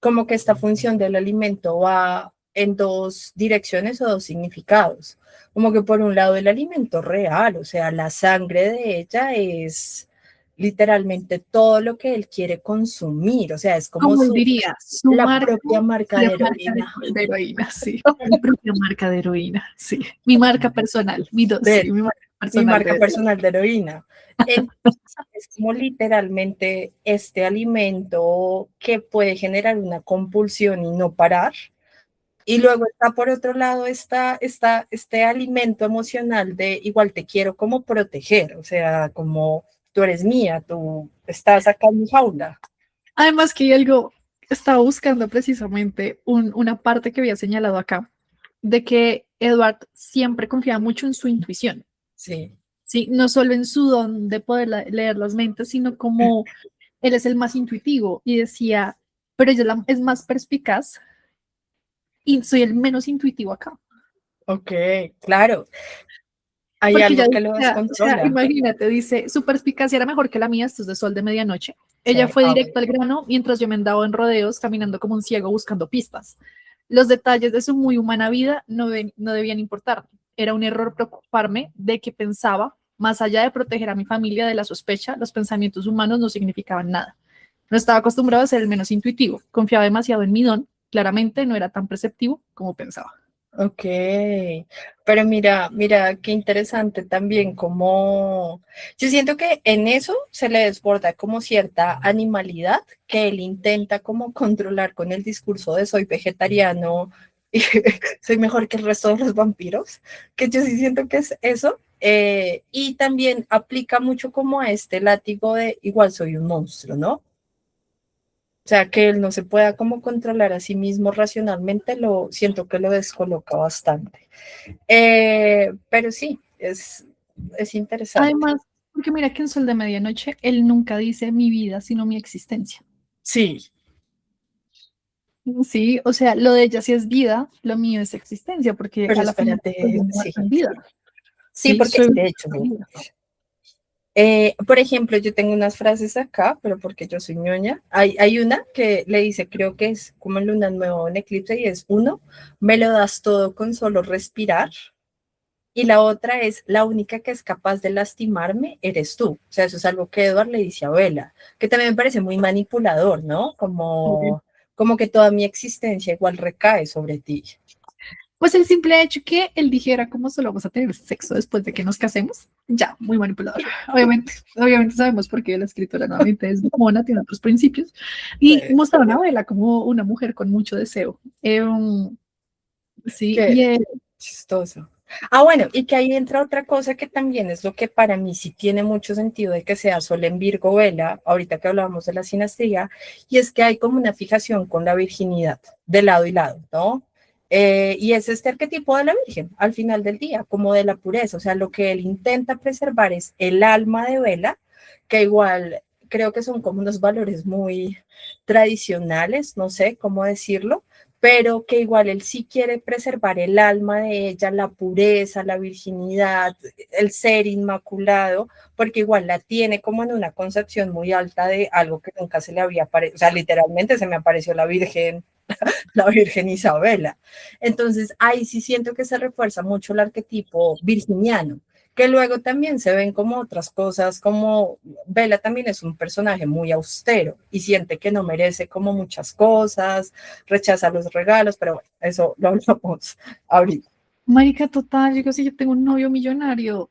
como que esta función del alimento va en dos direcciones o dos significados. Como que por un lado el alimento real, o sea, la sangre de ella es literalmente todo lo que él quiere consumir, o sea, es como como él diría, su la marca, propia marca la de marca heroína. de heroína, sí, mi propia marca de heroína, sí, mi marca personal, sí, De mi marca mi personal marca de personal de heroína. Entonces, es como literalmente este alimento que puede generar una compulsión y no parar. Y luego está por otro lado este alimento emocional de igual te quiero como proteger, o sea, como tú eres mía, tú estás acá en mi jaula. Además que hay algo, estaba buscando precisamente una parte que había señalado acá, de que Edward siempre confiaba mucho en su intuición, Sí, ¿sí? No solo en su don de poder leer las mentes, sino como él es el más intuitivo y decía, pero ella es más perspicaz y soy el menos intuitivo acá. ok, claro, hay Porque algo ella, que lo o sea, descontrola. imagínate, dice, su perspicacia era mejor que la mía, esto es de sol de medianoche. Sí, Ella fue directo al grano mientras yo me andaba en rodeos caminando como un ciego buscando pistas. Los detalles de su muy humana vida no debían importarme. Era un error preocuparme de que pensaba, más allá de proteger a mi familia de la sospecha, los pensamientos humanos no significaban nada. No estaba acostumbrado a ser el menos intuitivo, confiaba demasiado en mi don, claramente no era tan perceptivo como pensaba. ok, pero mira, qué interesante también como yo siento que en eso se le desborda como cierta animalidad que él intenta como controlar con el discurso de soy vegetariano y soy mejor que el resto de los vampiros, que yo sí siento que es eso, y también aplica mucho como a este látigo de igual soy un monstruo, ¿no? O sea, que él no se pueda como controlar a sí mismo racionalmente, lo siento que lo descoloca bastante. Pero sí, es interesante. Además, porque mira que en Sol de Medianoche él nunca dice mi vida, sino mi existencia. Sí, Sí, o sea, lo de ella sí es vida, lo mío es existencia, porque pero a la final soy espérate, un sí. muerto en vida. Sí, Sí, porque soy un de muerto hecho, en vida. por ejemplo, yo tengo unas frases acá, pero porque yo soy ñoña. Hay una que le dice, creo que es como en luna nueva o en eclipse, y es uno, me lo das todo con solo respirar. Y la otra es, la única que es capaz de lastimarme eres tú. O sea, eso es algo que Edward le dice a Bella, que también me parece muy manipulador, ¿no? Obvio. Como que toda mi existencia igual recae sobre ti. Pues el simple hecho que él dijera cómo solo vamos a tener sexo después de que nos casemos, ya, muy manipulador. Obviamente sabemos por qué la escritora nuevamente es mona, tiene otros principios, y mostraron a Bella como una mujer con mucho deseo. Sí, Qué y chistoso. Ah, bueno, y que ahí entra otra cosa que también es lo que para mí sí tiene mucho sentido de que sea Sol en Virgo Vela, ahorita que hablábamos de la sinastría, y es que hay como una fijación con la virginidad, de lado y lado, ¿no? Y es este arquetipo de la Virgen, al final del día, como de la pureza, o sea, lo que él intenta preservar es el alma de Vela, que igual creo que son como unos valores muy tradicionales, no sé cómo decirlo, pero que igual él sí quiere preservar el alma de ella, la pureza, la virginidad, el ser inmaculado, porque igual la tiene como en una concepción muy alta de algo que nunca se le había aparecido, o sea, literalmente se me apareció la Virgen Isabela. Entonces, ahí sí siento que se refuerza mucho el arquetipo virginiano, que luego también se ven como otras cosas, como Bella también es un personaje muy austero y siente que no merece como muchas cosas, rechaza los regalos, pero bueno, eso lo hablamos ahorita. Marica, total, yo digo, si yo tengo un novio millonario,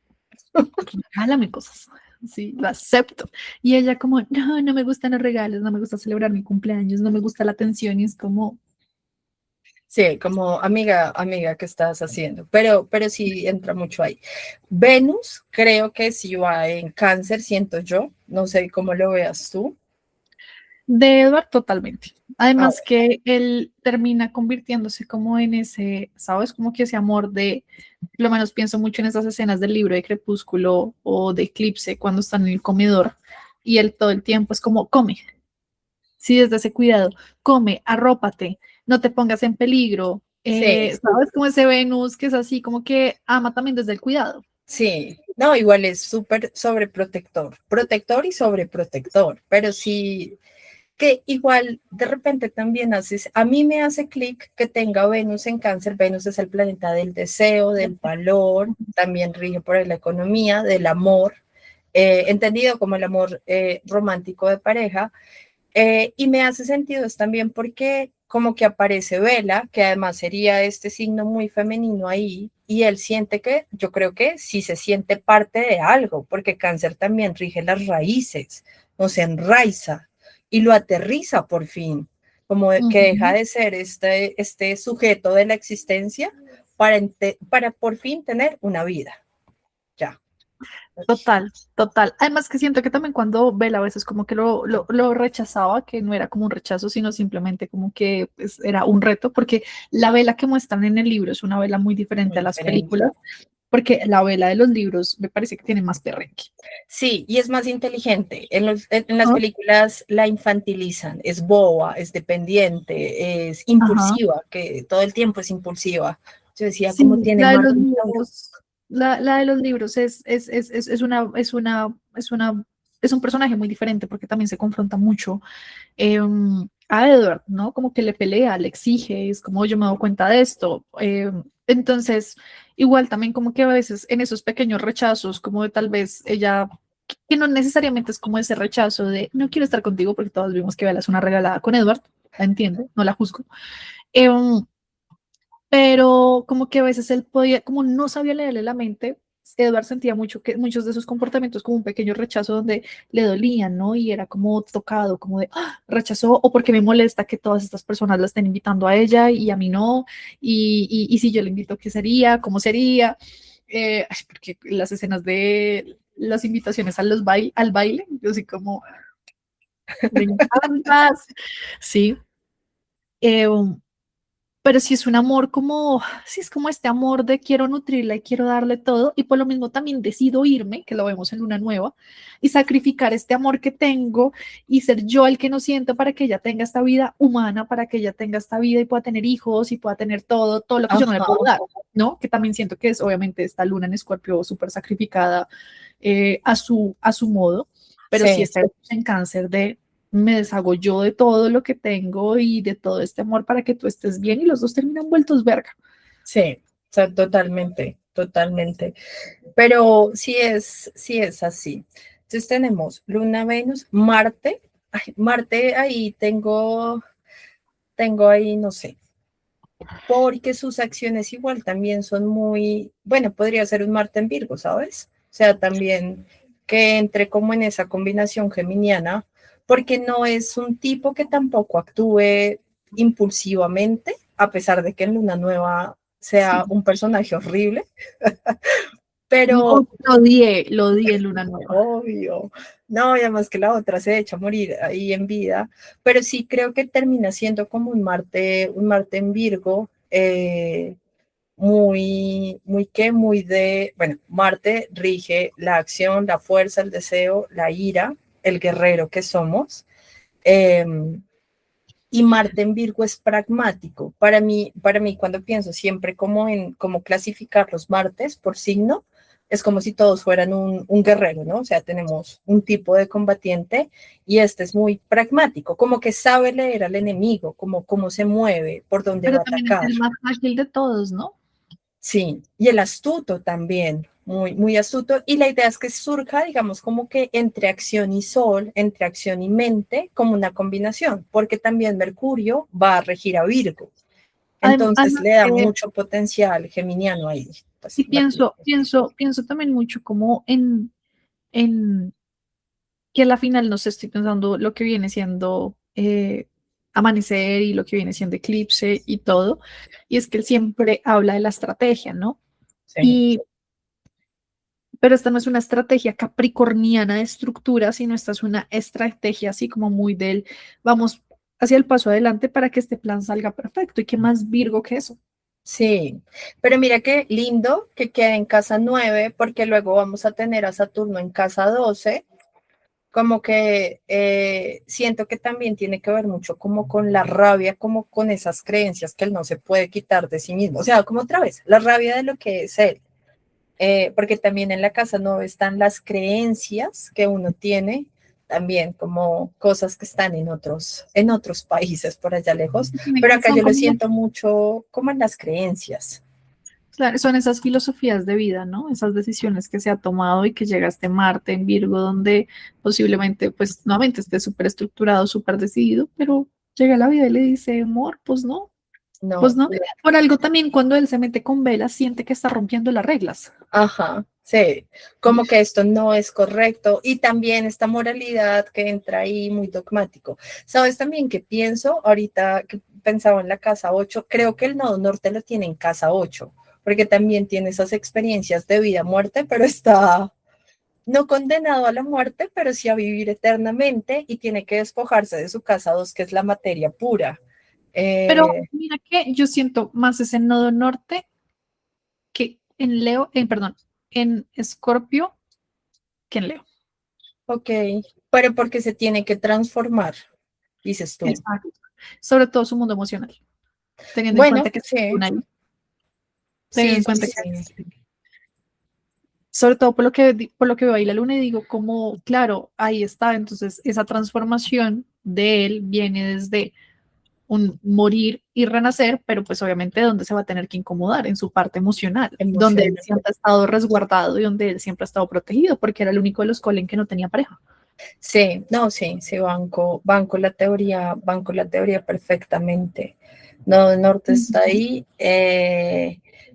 regálame cosas. Sí, lo acepto. Y ella como, no, no me gustan los regalos, no me gusta celebrar mi cumpleaños, no me gusta la atención. Y es como, Sí, como amiga, ¿qué estás haciendo? Pero sí entra mucho ahí. Venus, creo que sí va en cáncer, siento yo. No sé cómo lo veas tú. de Edward totalmente. Ah, Además que él termina convirtiéndose como en ese, ¿sabes? Como que ese amor de, lo menos pienso mucho en esas escenas del libro de Crepúsculo o de Eclipse cuando están en el comedor y él todo el tiempo es como, come, sí, desde ese cuidado, come, arrópate, no te pongas en peligro, sí, ¿sabes? Como ese Venus que es así, como que ama también desde el cuidado. sí. No, igual es súper sobreprotector, protector y sobreprotector, pero sí, que igual de repente también haces, a mí me hace clic que tenga Venus en cáncer. Venus es el planeta del deseo, del valor, también rige por la economía, del amor, entendido como el amor romántico de pareja. Y me hace sentido es también porque como que aparece Vela, que además sería este signo muy femenino ahí, y él siente que, yo creo que sí se siente parte de algo, porque cáncer también rige las raíces, o se enraiza y lo aterriza por fin, como que deja Ujú. de ser este sujeto de la existencia para por fin tener una vida. Ya. Total, total. Además que siento que también cuando Bella a veces como que lo rechazaba, que no era como un rechazo, sino simplemente como que pues, era un reto, porque la Bella que muestran en el libro es una Bella muy diferente Muy a las diferente. películas, porque la Bella de los libros me parece que tiene más perrenque. Sí, y es más inteligente. En las ¿No? películas la infantilizan, es boba, es dependiente, es Ajá. impulsiva, que todo el tiempo es impulsiva. Yo decía, Sí, ¿cómo tiene la de los Martin tanto? libros, la de los libros es un personaje muy diferente porque también se confronta mucho a Edward, ¿no? Como que le pelea, le exige, es como yo me doy cuenta de esto. Entonces, igual también como que a veces en esos pequeños rechazos, como de tal vez ella, que no necesariamente es como ese rechazo de no quiero estar contigo porque todos vimos que Bella es una regalada con Edward, la entiendo, no la juzgo. Em, pero como que a veces él podía, como no sabía leerle la mente, Edward sentía mucho que muchos de sus comportamientos como un pequeño rechazo donde le dolían, ¿no? Y era como tocado, como de, "Ah, rechazó o porque me molesta que todas estas personas la estén invitando a ella y a mí no, y si yo le invito, ¿qué sería? ¿Cómo sería? Porque las escenas de las invitaciones a al baile, yo así como, me encantas, sí. Eh, pero si es un amor como, si es como este amor de quiero nutrirla y quiero darle todo, y por lo mismo también decido irme, que lo vemos en Luna Nueva, y sacrificar este amor que tengo y ser yo el que no siento para que ella tenga esta vida humana, para que ella tenga esta vida y pueda tener hijos y pueda tener todo, todo lo que yo no le Ajá, puedo dar, ¿no? Que también siento que es obviamente esta Luna en Escorpio súper sacrificada a su modo, pero sí sí, está en cáncer de me deshago yo de todo lo que tengo y de todo este amor para que tú estés bien y los dos terminan vueltos verga. sí, o sea, totalmente, totalmente. Pero sí es así. Entonces tenemos Luna, Venus, Marte. Ay, Marte ahí tengo ahí, no sé, porque sus acciones igual también son muy, bueno, podría ser un Marte en Virgo, ¿sabes? O sea, también que entre como en esa combinación geminiana, porque no es un tipo que tampoco actúe impulsivamente, a pesar de que en Luna Nueva sea Sí. un personaje horrible, No, pero lo odié en Luna Nueva. obvio, no, y además que la otra se echa a morir ahí en vida, pero sí creo que termina siendo como un Marte en Virgo, muy de, bueno, Marte rige la acción, la fuerza, el deseo, la ira, el guerrero que somos. Eh, y Marte en Virgo es pragmático. Para mí, cuando pienso siempre como en cómo clasificar los Martes por signo, es como si todos fueran un guerrero, ¿no? O sea, tenemos un tipo de combatiente y este es muy pragmático, como que sabe leer al enemigo, como cómo se mueve, por dónde Pero va a también es atacar. el más ágil de todos, ¿no? Sí, y el astuto también, muy astuto. Y la idea es que surja, digamos, como que entre acción y sol, entre acción y mente, como una combinación, porque también Mercurio va a regir a Virgo. Entonces Además, le da mucho potencial geminiano ahí, pues y Mercurio. pienso también mucho como en que a la final, no sé, estoy pensando lo que viene siendo amanecer y lo que viene siendo eclipse y todo, y es que él siempre habla de la estrategia, ¿no? Sí, Y, pero esta no es una estrategia capricorniana de estructura, sino esta es una estrategia así como muy del, vamos hacia el paso adelante para que este plan salga perfecto. ¿Y qué más Virgo que eso? sí. Pero mira qué lindo que quede en casa 9, porque luego vamos a tener a Saturno en casa 12. Como que siento que también tiene que ver mucho como con la rabia, como con esas creencias que él no se puede quitar de sí mismo. O sea, como otra vez, la rabia de lo que es él. Porque también en la casa no están las creencias que uno tiene, también como cosas que están en otros países por allá lejos, pero acá Son yo lo como siento mucho como en las creencias. claro, son esas filosofías de vida, ¿no? Esas decisiones que se ha tomado y que llega este Marte en Virgo, donde posiblemente, pues, nuevamente esté súper estructurado, súper decidido, pero llega la vida y le dice, amor, pues No, no. Por algo también cuando él se mete con velas, siente que está rompiendo las reglas. ajá, sí, como que esto no es correcto y también esta moralidad que entra ahí muy dogmático. ¿Sabes también qué pienso? Ahorita que pensaba en la casa 8, creo que el nodo norte lo tiene en casa 8, porque también tiene esas experiencias de vida-muerte, pero está no condenado a la muerte, pero sí a vivir eternamente y tiene que despojarse de su casa 2, que es la materia pura. Pero Eh, mira que yo siento más ese nodo norte que en Leo, perdón, en Escorpio que en Leo. ok, pero porque se tiene que transformar, dices tú. Exacto. Sobre todo su mundo emocional, teniendo en Bueno, cuenta que es sí. una, teniendo Sí, en sí, cuenta que sí. sobre todo por lo que, por lo que veo ahí la luna y digo, como, claro, ahí está, entonces esa transformación de él viene desde un morir y renacer, pero pues obviamente donde se va a tener que incomodar, en su parte emocional, donde él Emocional. siempre ha estado resguardado y donde él siempre ha estado protegido, porque era el único de los Colen que no tenía pareja. Sí, no, sí, sí, banco la teoría perfectamente. No, el norte está Ujú. ahí.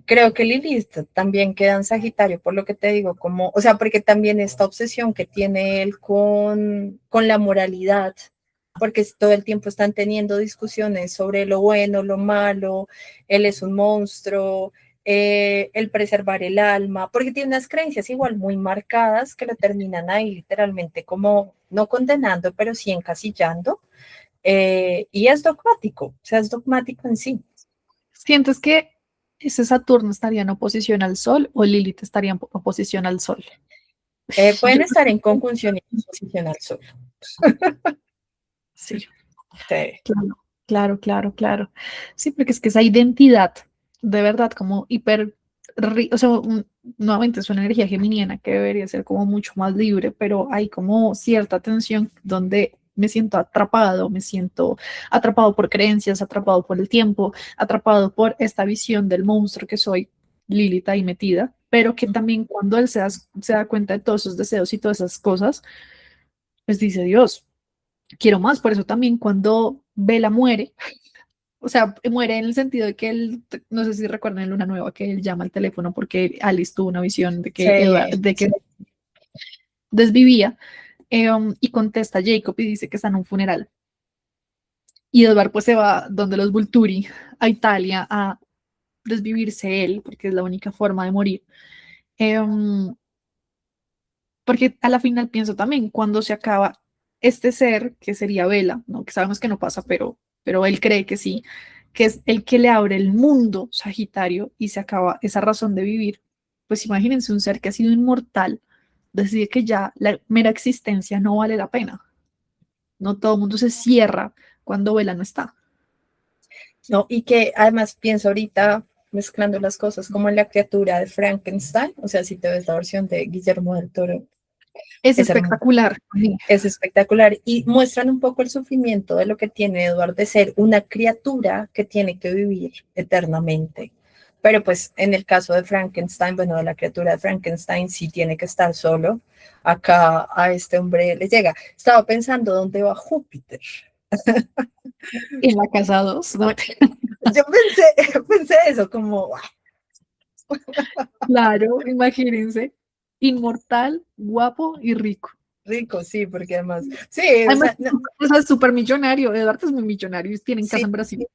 Creo que Lilith también queda en Sagitario, por lo que te digo, como, o sea, porque también esta obsesión que tiene él con la moralidad, porque todo el tiempo están teniendo discusiones sobre lo bueno, lo malo, él es un monstruo, el preservar el alma, porque tiene unas creencias igual muy marcadas que lo terminan ahí literalmente como no condenando, pero sí encasillando. Y es dogmático, o sea, es dogmático en sí. ¿Sientes que ese Saturno estaría en oposición al Sol o Lilith estaría en oposición al Sol? Pueden Yo, estar en conjunción y en oposición al sol. sí. Sí, Claro, claro, claro, claro. Sí, porque es que esa identidad, de verdad, como hiper, o sea, nuevamente es una energía geminiana que debería ser como mucho más libre, pero hay como cierta tensión donde me siento atrapado, me siento atrapado por creencias, atrapado por el tiempo, atrapado por esta visión del monstruo que soy, Lilith ahí metida, pero que también cuando él se da cuenta de todos esos deseos y todas esas cosas, pues dice, Dios, quiero más, por eso también cuando Bella muere, o sea, muere en el sentido de que él, no sé si recuerdan en Luna Nueva, que él llama al teléfono porque Alice tuvo una visión de que, sí, De que desvivía, y contesta a Jacob y dice que está en un funeral. Y Edward pues se va donde los Vulturi, a Italia, a desvivirse él, porque es la única forma de morir. Em, Porque a la final pienso también, cuando se acaba este ser, que sería Vela, ¿no? Que sabemos que no pasa, pero él cree que sí, que es el que le abre el mundo, Sagitario, y se acaba esa razón de vivir. Pues imagínense un ser que ha sido inmortal, decide que ya la mera existencia no vale la pena. No todo el mundo se cierra cuando Vela no está. ¿No? Y que además pienso ahorita, mezclando las cosas, como en la criatura de Frankenstein, o sea, si te ves la versión de Guillermo del Toro, Es es hermoso. espectacular. Es espectacular y muestran un poco el sufrimiento de lo que tiene Edward de ser una criatura que tiene que vivir eternamente. Pero pues en el caso de Frankenstein, bueno, de la criatura de Frankenstein sí tiene que estar solo. Acá a este hombre le llega. Estaba pensando dónde va Júpiter. En la casa 2, ¿no? Yo pensé eso como, wow, Claro, imagínense. Inmortal, guapo y rico. rico, sí, porque además, sí, o Además, sea, no, o sea, es súper millonario. Eduardo es muy millonario y tienen casa sí, en Brasil.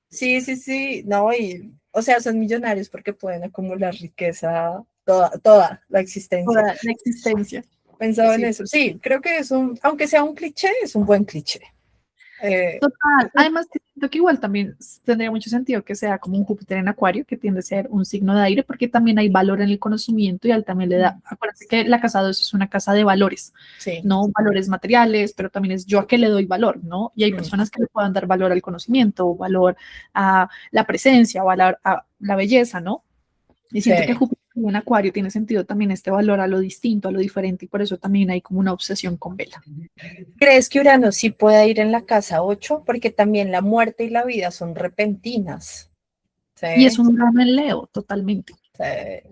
sí, no, y, o sea, son millonarios porque pueden acumular riqueza toda la existencia. Toda la existencia. Pensaba en Sí, eso. Sí, creo que es un, aunque sea un cliché, es un buen cliché. Eh, total. Además, que siento que igual también tendría mucho sentido que sea como un Júpiter en Acuario, que tiende a ser un signo de aire, porque también hay valor en el conocimiento y él también le da. Acuérdense que la casa 2 es una casa de valores, sí, no valores materiales, pero también es yo a qué le doy valor, ¿no? Y hay mm, personas que le puedan dar valor al conocimiento, o valor a la presencia, o valor a la belleza, ¿no? Y siento que sí. Júpiter en Acuario tiene sentido también este valor a lo distinto, a lo diferente, y por eso también hay como una obsesión con Vela. ¿Crees que Urano sí puede ir en la casa 8? Porque también la muerte y la vida son repentinas. Y es Sí, un drama en Leo, totalmente.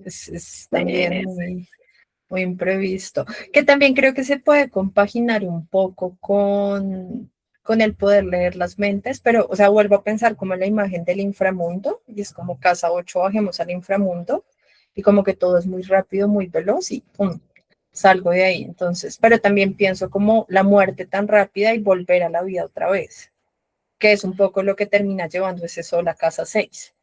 sí, es también Es- muy imprevisto. Que también creo que se puede compaginar un poco con el poder leer las mentes, pero, o sea, vuelvo a pensar como en la imagen del inframundo, y es como casa 8 bajemos al inframundo, y como que todo es muy rápido, muy veloz, y pum, salgo de ahí. Entonces, pero también pienso como la muerte tan rápida y volver a la vida otra vez, que es un poco lo que termina llevando ese sol a casa 6.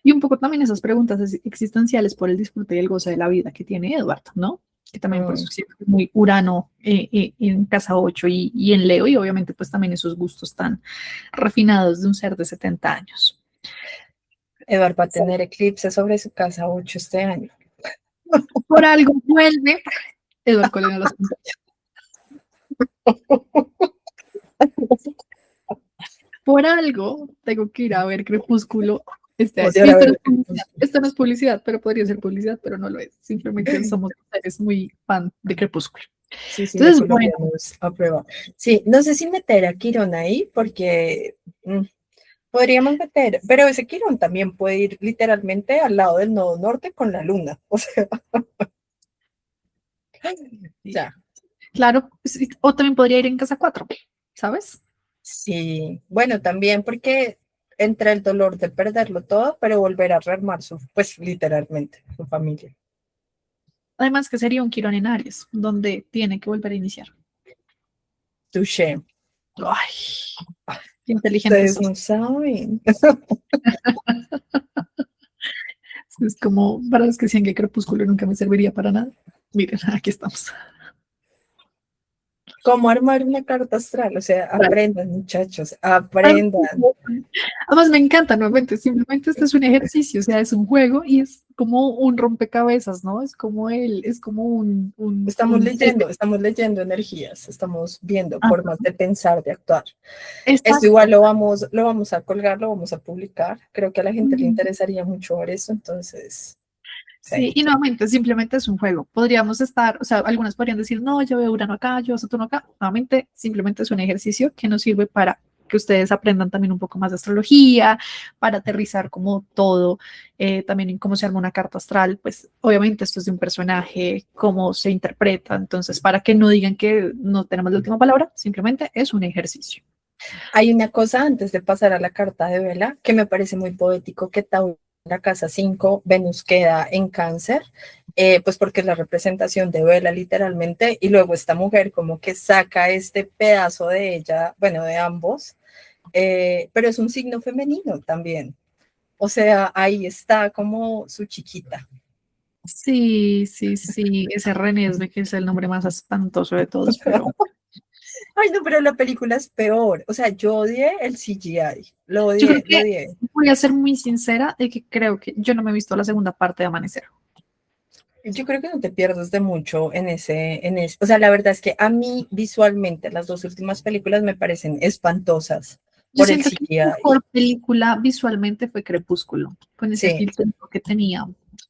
y un poco también esas preguntas existenciales por el disfrute y el goce de la vida que tiene Edward, ¿no? Que también por eso sí es muy Urano en casa 8 y en Leo, y obviamente pues también esos gustos tan refinados de un ser de 70 años. Edward va a tener eclipse sobre su casa 8 este año. Por algo vuelve Edward Cullen a las pantallas. Por algo tengo que ir a ver Crepúsculo este año. Odiar Y a ver. esto no es publicidad, pero podría ser publicidad, pero no lo es. Simplemente somos mujeres muy fan de Crepúsculo. Sí, cine Entonces, bueno, colombiano es a prueba. Sí, no sé si meter a Quirón ahí, porque podríamos meter, pero ese Quirón también puede ir literalmente al lado del nodo norte con la luna. O sea, ya. claro, sí, o también podría ir en casa 4, ¿sabes? Sí, bueno, también porque entre el dolor de perderlo todo, pero volver a rearmar su, pues literalmente, su familia. Además que sería un Quirón en Aries, donde tiene que volver a iniciar. Touché. Ay, qué inteligentes Ustedes sos. no saben. Es como para los que decían que Crepúsculo nunca me serviría para nada. Miren, aquí estamos. ¿Cómo armar una carta astral? O sea, aprendan, muchachos, aprendan. Además, me encanta, nuevamente, simplemente este es un ejercicio, o sea, es un juego y es como un rompecabezas, ¿no? Es como Estamos leyendo energías, estamos viendo Ajá, formas de pensar, de actuar. Esto igual exacto. lo vamos a colgar, lo vamos a publicar. Creo que a la gente le Mm, interesaría mucho ver eso, entonces, sí. sí, y nuevamente, simplemente es un juego. Podríamos estar, o sea, algunas podrían decir, no, yo veo Urano acá, yo veo Saturno acá. Nuevamente, simplemente es un ejercicio que nos sirve para que ustedes aprendan también un poco más de astrología, para aterrizar como todo, también en cómo se arma una carta astral, pues obviamente esto es de un personaje, cómo se interpreta, entonces para que no digan que no tenemos la última palabra, simplemente es un ejercicio. Hay una cosa antes de pasar a la carta de Vela que me parece muy poético, que Tauro en la casa 5 Venus queda en Cáncer, pues porque es la representación de Vela literalmente, y luego esta mujer como que saca este pedazo de ella, bueno, de ambos, pero es un signo femenino también. O sea, ahí está como su chiquita. Sí, sí, sí, ese René es de que es el nombre más espantoso de todos, pero Ay, no, pero la película es peor. O sea, yo odié el CGI. Lo yo creo odié, lo que odié. voy a ser muy sincera de que creo que yo no me he visto la segunda parte de Amanecer. Yo creo que no te pierdes de mucho en ese. O sea, la verdad es que a mí visualmente las dos últimas películas me parecen espantosas Yo por el siento que la CGI. mejor película visualmente fue Crepúsculo, con ese Sí. filtro que tenía.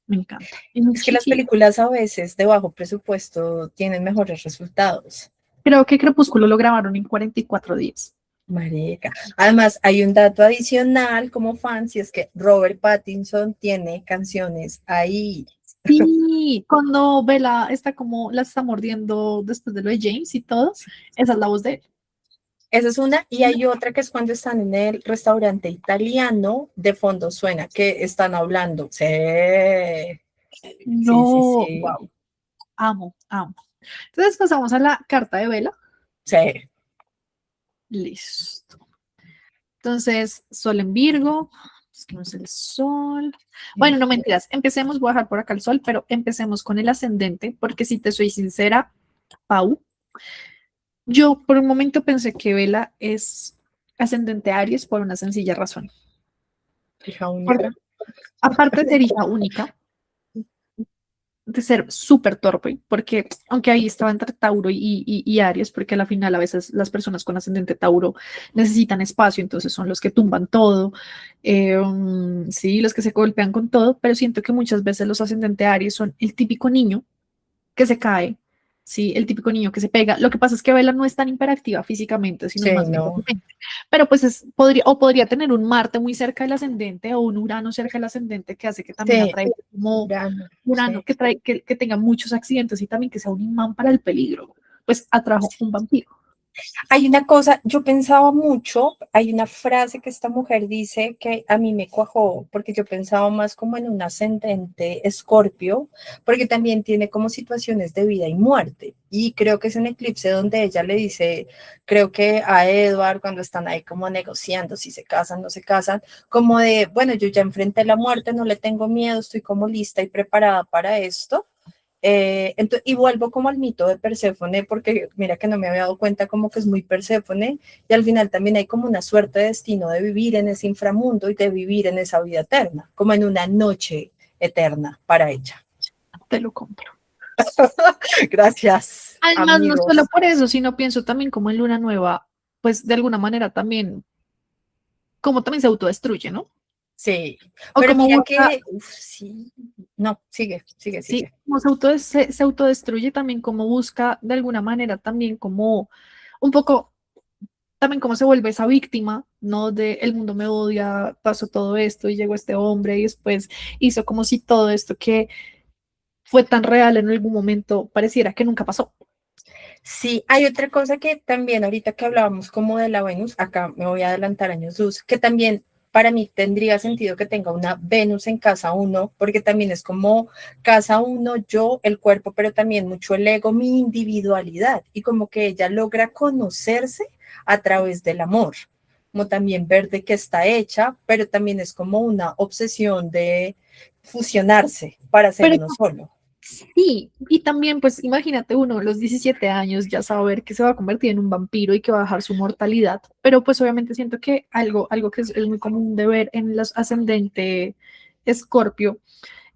Me encanta. Es muy Es que las chiquito. películas a veces de bajo presupuesto tienen mejores resultados. Creo que Crepúsculo lo grabaron en 44 días. Marica. Además, hay un dato adicional como fan, si es que Robert Pattinson tiene canciones ahí. Sí, cuando Bella está como la está mordiendo después de lo de James y todo, esa es la voz de él. Esa es una, y hay otra que es cuando están en el restaurante italiano, de fondo suena que están hablando. Sí, sí, sí, No, sí, wow, amo, amo. Entonces pasamos a la carta de Bella. sí. Listo. Entonces, Sol en Virgo, busquemos el Sol. Bueno, no mentiras, empecemos, voy a dejar por acá el Sol, pero empecemos con el ascendente, porque si te soy sincera, Pau, yo por un momento pensé que Vela es ascendente Aries por una sencilla razón. Hija Por- única. aparte de ser hija única, de ser súper torpe, porque aunque ahí estaba entre Tauro y Aries, porque a la final a veces las personas con ascendente Tauro necesitan espacio, entonces son los que tumban todo, sí, los que se golpean con todo, pero siento que muchas veces los ascendente Aries son el típico niño que se cae, sí, el típico niño que se pega. Lo que pasa es que Bella no es tan hiperactiva físicamente, sino Sí, más bien no. pero pues podría tener un Marte muy cerca del ascendente o un Urano cerca del ascendente que hace que también Sí, atraiga como Urano, Urano sí. que trae, que tenga muchos accidentes y también que sea un imán para el peligro. Pues atrajo un vampiro. Hay una cosa, yo pensaba mucho, hay una frase que esta mujer dice que a mí me cuajó, porque yo pensaba más como en un ascendente Escorpio, porque también tiene como situaciones de vida y muerte. Y creo que es en Eclipse donde ella le dice, creo que a Edward, cuando están ahí como negociando si se casan, no se casan, como de, bueno, yo ya enfrenté la muerte, no le tengo miedo, estoy como lista y preparada para esto. Y vuelvo como al mito de Perséfone, porque mira que no me había dado cuenta como que es muy Perséfone, y al final también hay como una suerte de destino de vivir en ese inframundo y de vivir en esa vida eterna, como en una noche eterna para ella. Te lo compro. Gracias, Además, no solo amigos. por eso, sino pienso también como en Luna Nueva, pues de alguna manera también, como también se autodestruye, ¿no? Sí, O pero como mira busca, que, uf, sí, no, sigue, sigue, sí, sigue. como se autodestruye también, como busca de alguna manera también como un poco también cómo se vuelve esa víctima, ¿no? De el mundo me odia, pasó todo esto y llegó este hombre y después hizo como si todo esto que fue tan real en algún momento pareciera que nunca pasó. Sí, hay otra cosa que también ahorita que hablábamos como de la Venus, acá me voy a adelantar años luz, que también para mí tendría sentido que tenga una Venus en casa uno, porque también es como casa uno, yo, el cuerpo, pero también mucho el ego, mi individualidad, y como que ella logra conocerse a través del amor, como también ver de qué está hecha, pero también es como una obsesión de fusionarse para ser Pero uno solo. sí, y también pues imagínate uno, a los 17 años ya saber que se va a convertir en un vampiro y que va a dejar su mortalidad, pero pues obviamente siento que algo que es muy común de ver en los ascendente Escorpio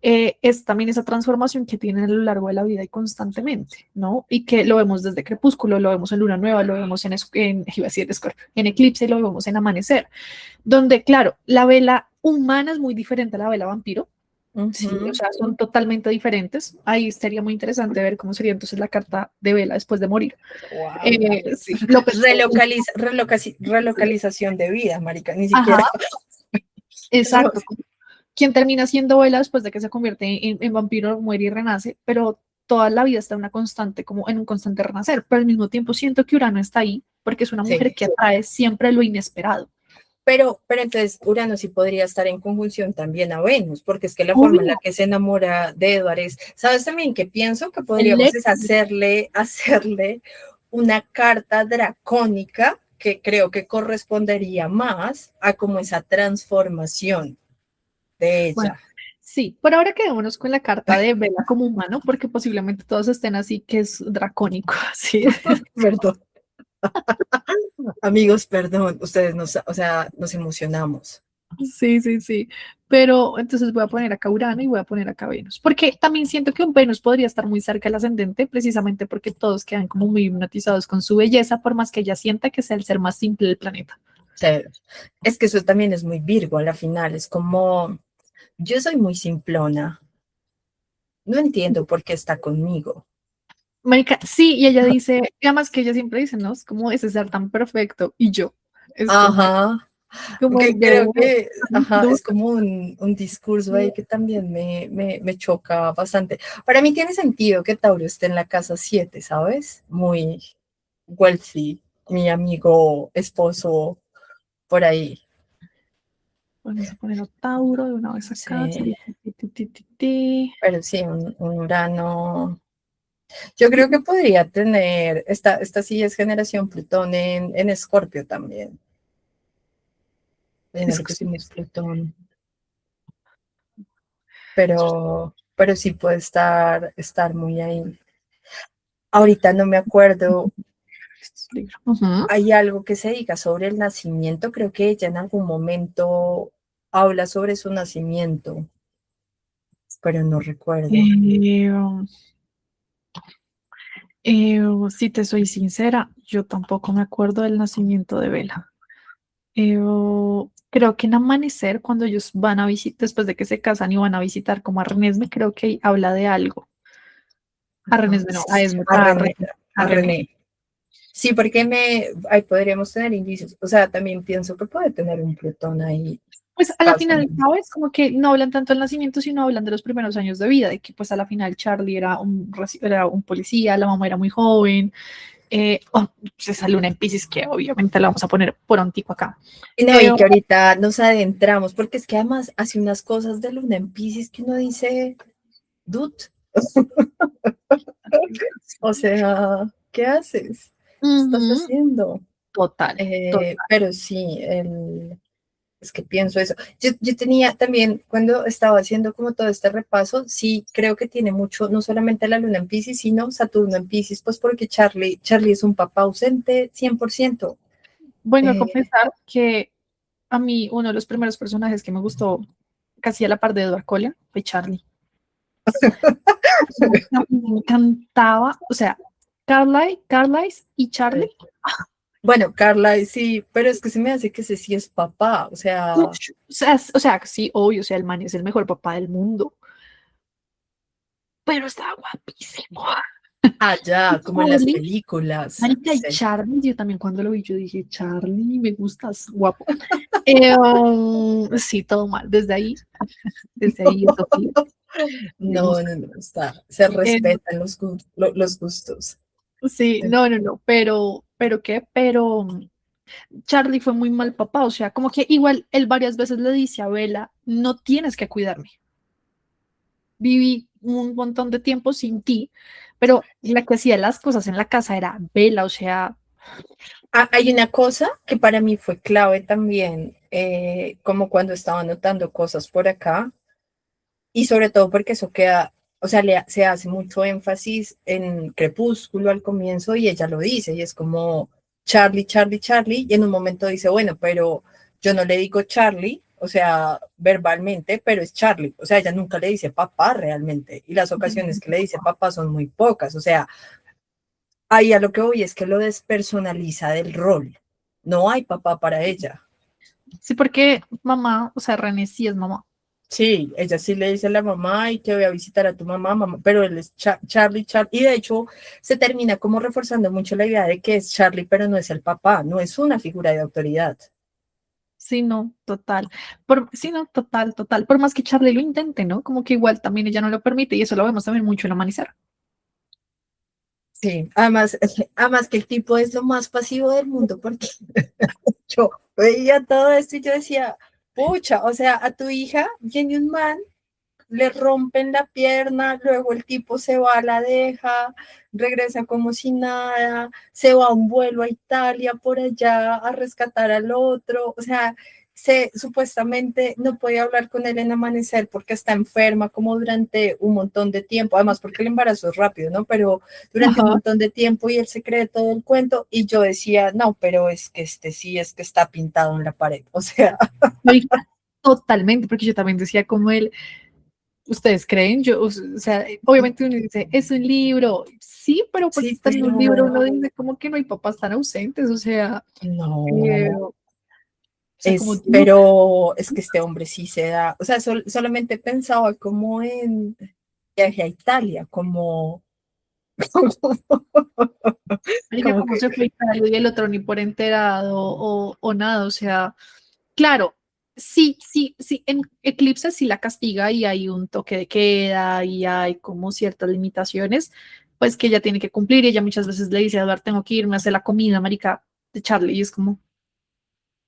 es también esa transformación que tienen a lo largo de la vida y constantemente, ¿no? Y que lo vemos desde Crepúsculo, lo vemos en Luna Nueva, lo vemos iba a decir Escorpio, en Eclipse y lo vemos en Amanecer, donde, claro, la vela humana es muy diferente a la vela vampiro, Uh sí, o -huh. sea, son totalmente diferentes. Ahí sería muy interesante ver cómo sería entonces la carta de vela después de morir. Wow. Sí, lo Relocalización de vida, marica, ni Ajá, siquiera. exacto. Quien termina siendo Vela después de que se convierte en vampiro, muere y renace, pero toda la vida está en una constante, como en un constante renacer, pero al mismo tiempo siento que Urano está ahí porque es una mujer Sí. que atrae siempre lo inesperado. Pero entonces Urano sí podría estar en conjunción también a Venus, porque es que la forma en la Obvio, que se enamora de Edward es, ¿sabes también que pienso que podríamos es eléctrico. hacerle una carta dracónica que creo que correspondería más a como esa transformación? de Bueno, ella. sí, por ahora quedémonos con la carta de Vela como humano, porque posiblemente todos estén así, que es dracónico, sí. Perdón, amigos, perdón, ustedes nos, o sea, nos emocionamos. Sí, sí, sí. Pero entonces voy a poner acá Urano y voy a poner acá Venus. Porque también siento que un Venus podría estar muy cerca del ascendente, precisamente porque todos quedan como muy hipnotizados con su belleza, por más que ella sienta que sea el ser más simple del planeta. Cero. Es que eso también es muy Virgo a la final, es como, yo soy muy simplona, no entiendo por qué está conmigo. Marica, sí, y ella dice, y además que ella siempre dice, ¿no? Es como ese ser tan perfecto. Y yo, es Ajá, como, que creo no, que ajá, no, es como un discurso ahí que también me choca bastante. Para mí tiene sentido que Tauro esté en la casa 7, ¿sabes? Muy wealthy, mi amigo, esposo, por ahí. vamos a poner a Tauro de una vez acá. Sí, Ti. pero sí, un Urano. Yo creo que podría tener, esta sí es generación Plutón en Escorpio también. En Es el que hicimos Plutón. Pero sí puede estar muy ahí. Ahorita no me acuerdo, Ujú. hay algo que se diga sobre el nacimiento, creo que ella en algún momento habla sobre su nacimiento, pero no recuerdo. Eh, si te soy sincera, yo tampoco me acuerdo del nacimiento de Vela. Creo que en Amanecer, cuando ellos van a visitar, después de que se casan y van a visitar como a Renesme, creo que habla de algo. A Ah, Renesme, no, a Esme, a René, A a René. René. Sí, porque ahí podríamos tener indicios. O sea, también pienso que puede tener un Plutón ahí Pues a la final, pasando. ¿sabes? Como que no hablan tanto del nacimiento, sino hablan de los primeros años de vida, de que pues a la final Charlie era un policía, la mamá era muy joven, pues esa luna en Pisces que obviamente la vamos a poner por antico acá. Y no, y Eh, que ahorita nos adentramos, porque es que además hace unas cosas de Luna en Pisces que uno dice, dude, o sea, ¿qué haces? ¿Qué estás Ujú, haciendo? total, total. Pero sí, es que pienso eso. Yo tenía también, cuando estaba haciendo como todo este repaso, sí creo que tiene mucho, no solamente la Luna en Pisces, sino Saturno en Pisces, pues porque Charlie es un papá ausente 100%. Vengo a Eh, confesar que a mí uno de los primeros personajes que me gustó casi a la par de Edward Cullen fue Charlie. Me encantaba, o sea, Carlisle y Charlie. bueno, Carla, sí, pero es que se me hace que ese sí es papá, o Ush, sea, o sea, sí, obvio, o sea, el man es el mejor papá del mundo, pero estaba guapísimo. Y allá, como en las Charlie, películas. marica, y Sí. Charlie, yo también cuando lo vi, yo dije, Charlie, me gustas, guapo. Sí, todo mal, desde ahí, eso sí, me No, gusta. no, no, se Eh, respetan los gustos. sí, no, no, no, pero ¿qué? Pero Charlie fue muy mal papá, o sea, como que igual él varias veces le dice a Bella, no tienes que cuidarme, viví un montón de tiempo sin ti, pero la que hacía las cosas en la casa era Bella, o sea, Hay una cosa que para mí fue clave también, como cuando estaba anotando cosas por acá, y sobre todo porque eso queda, o sea, se hace mucho énfasis en Crepúsculo al comienzo y ella lo dice, y es como Charlie, Charlie, Charlie, y en un momento dice, bueno, pero yo no le digo Charlie, o sea, verbalmente, pero es Charlie, o sea, ella nunca le dice papá realmente, y las ocasiones que le dice papá son muy pocas, o sea, ahí a lo que voy es que lo despersonaliza del rol, no hay papá para ella. sí, porque mamá, o sea, René sí es mamá. Sí, ella sí le dice a la mamá y que voy a visitar a tu mamá, mamá, pero él es Charlie, Charlie, y de hecho se termina como reforzando mucho la idea de que es Charlie, pero no es el papá, no es una figura de autoridad. Sí, no, total. Sí, no, total, total. Por más que Charlie lo intente, ¿no? Como que igual también ella no lo permite y eso lo vemos también mucho en Amanecer. Sí, además que el tipo es lo más pasivo del mundo, porque yo veía todo esto y yo decía, pucha, o sea, a tu hija viene un man, le rompen la pierna, luego el tipo se va, la deja, regresa como si nada, se va a un vuelo a Italia por allá a rescatar al otro, o sea, supuestamente no podía hablar con él en Amanecer porque está enferma como durante un montón de tiempo, además porque el embarazo es rápido, ¿no? Pero durante un Ajá. montón de tiempo y él se cree todo el cuento y yo decía, no, pero es que este sí es que está pintado en la pared, o sea, Oiga, totalmente, porque yo también decía como él, ¿ustedes creen? Yo, o sea, obviamente uno dice, es un libro, sí, pero pues sí, está en un libro, pero uno dice como que no hay papás tan ausentes, no. o sea, como Duke. Pero es que este hombre sí se da, o sea, solamente pensaba como en viaje a Italia, como, Marica, como cómo que, se fue Italia y el otro ni por enterado o nada, o sea, claro, sí, sí, sí, en Eclipse sí la castiga y hay un toque de queda y hay como ciertas limitaciones, pues que ella tiene que cumplir y ella muchas veces le dice a Eduardo, tengo que irme a hacer la comida, marica, de Charlie, y es como,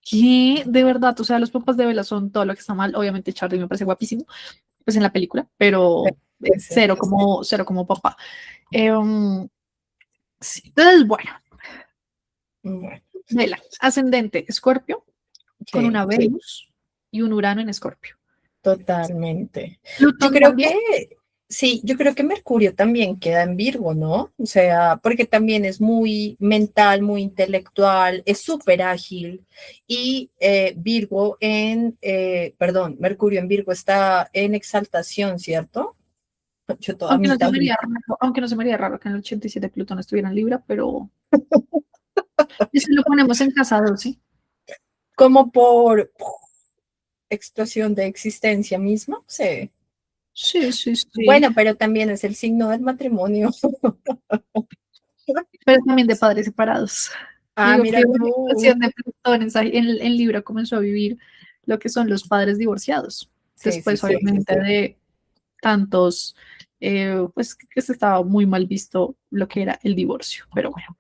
¿qué? De verdad, o sea, los papás de Bella son todo lo que está mal, obviamente Charlie me parece guapísimo, pues en la película, pero ese, cero como papá. Sí, entonces, bueno, bueno, Vela, ascendente, Escorpio, con sí, una Venus y un Urano en Escorpio. totalmente. Yo Plutón creo también. que, sí, yo creo que Mercurio también queda en Virgo, ¿no? O sea, porque también es muy mental, muy intelectual, es súper ágil y Virgo perdón, Mercurio en Virgo está en exaltación, ¿cierto? Yo toda Aunque no se me mitad. haría raro, aunque no se me haría raro que en el 87 Plutón estuviera en Libra, pero eso lo ponemos en casa 12. Como por explosión de existencia misma, sí. Sí, sí, sí. Bueno, pero también es el signo del matrimonio. Pero también de padres separados. Yo Ah, digo mira que una tú. explosión de Plutón en Libra comenzó a vivir lo que son los padres divorciados. Sí, sí, Después, sí. obviamente, de tantos, pues que se estaba muy mal visto lo que era el divorcio. Pero bueno.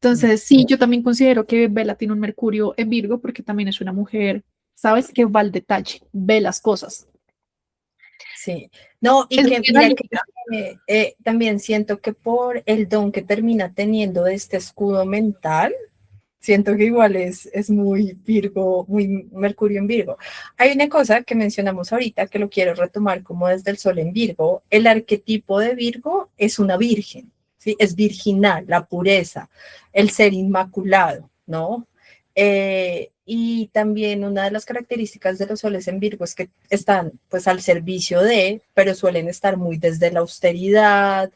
Entonces, sí, yo también considero que Vela tiene un Mercurio en Virgo porque también es una mujer, ¿sabes? Que va al detalle, ve las cosas. Sí. No, y Es muy que mira que analítica. también siento que por el don que termina teniendo de este escudo mental, siento que igual es muy Virgo, muy Mercurio en Virgo. Hay una cosa que mencionamos ahorita que lo quiero retomar como desde el Sol en Virgo. El arquetipo de Virgo es una virgen, ¿sí? Es virginal, la pureza, el ser inmaculado, ¿no? Y también una de las características de los soles en Virgo es que están pues al servicio de, pero suelen estar muy desde la austeridad,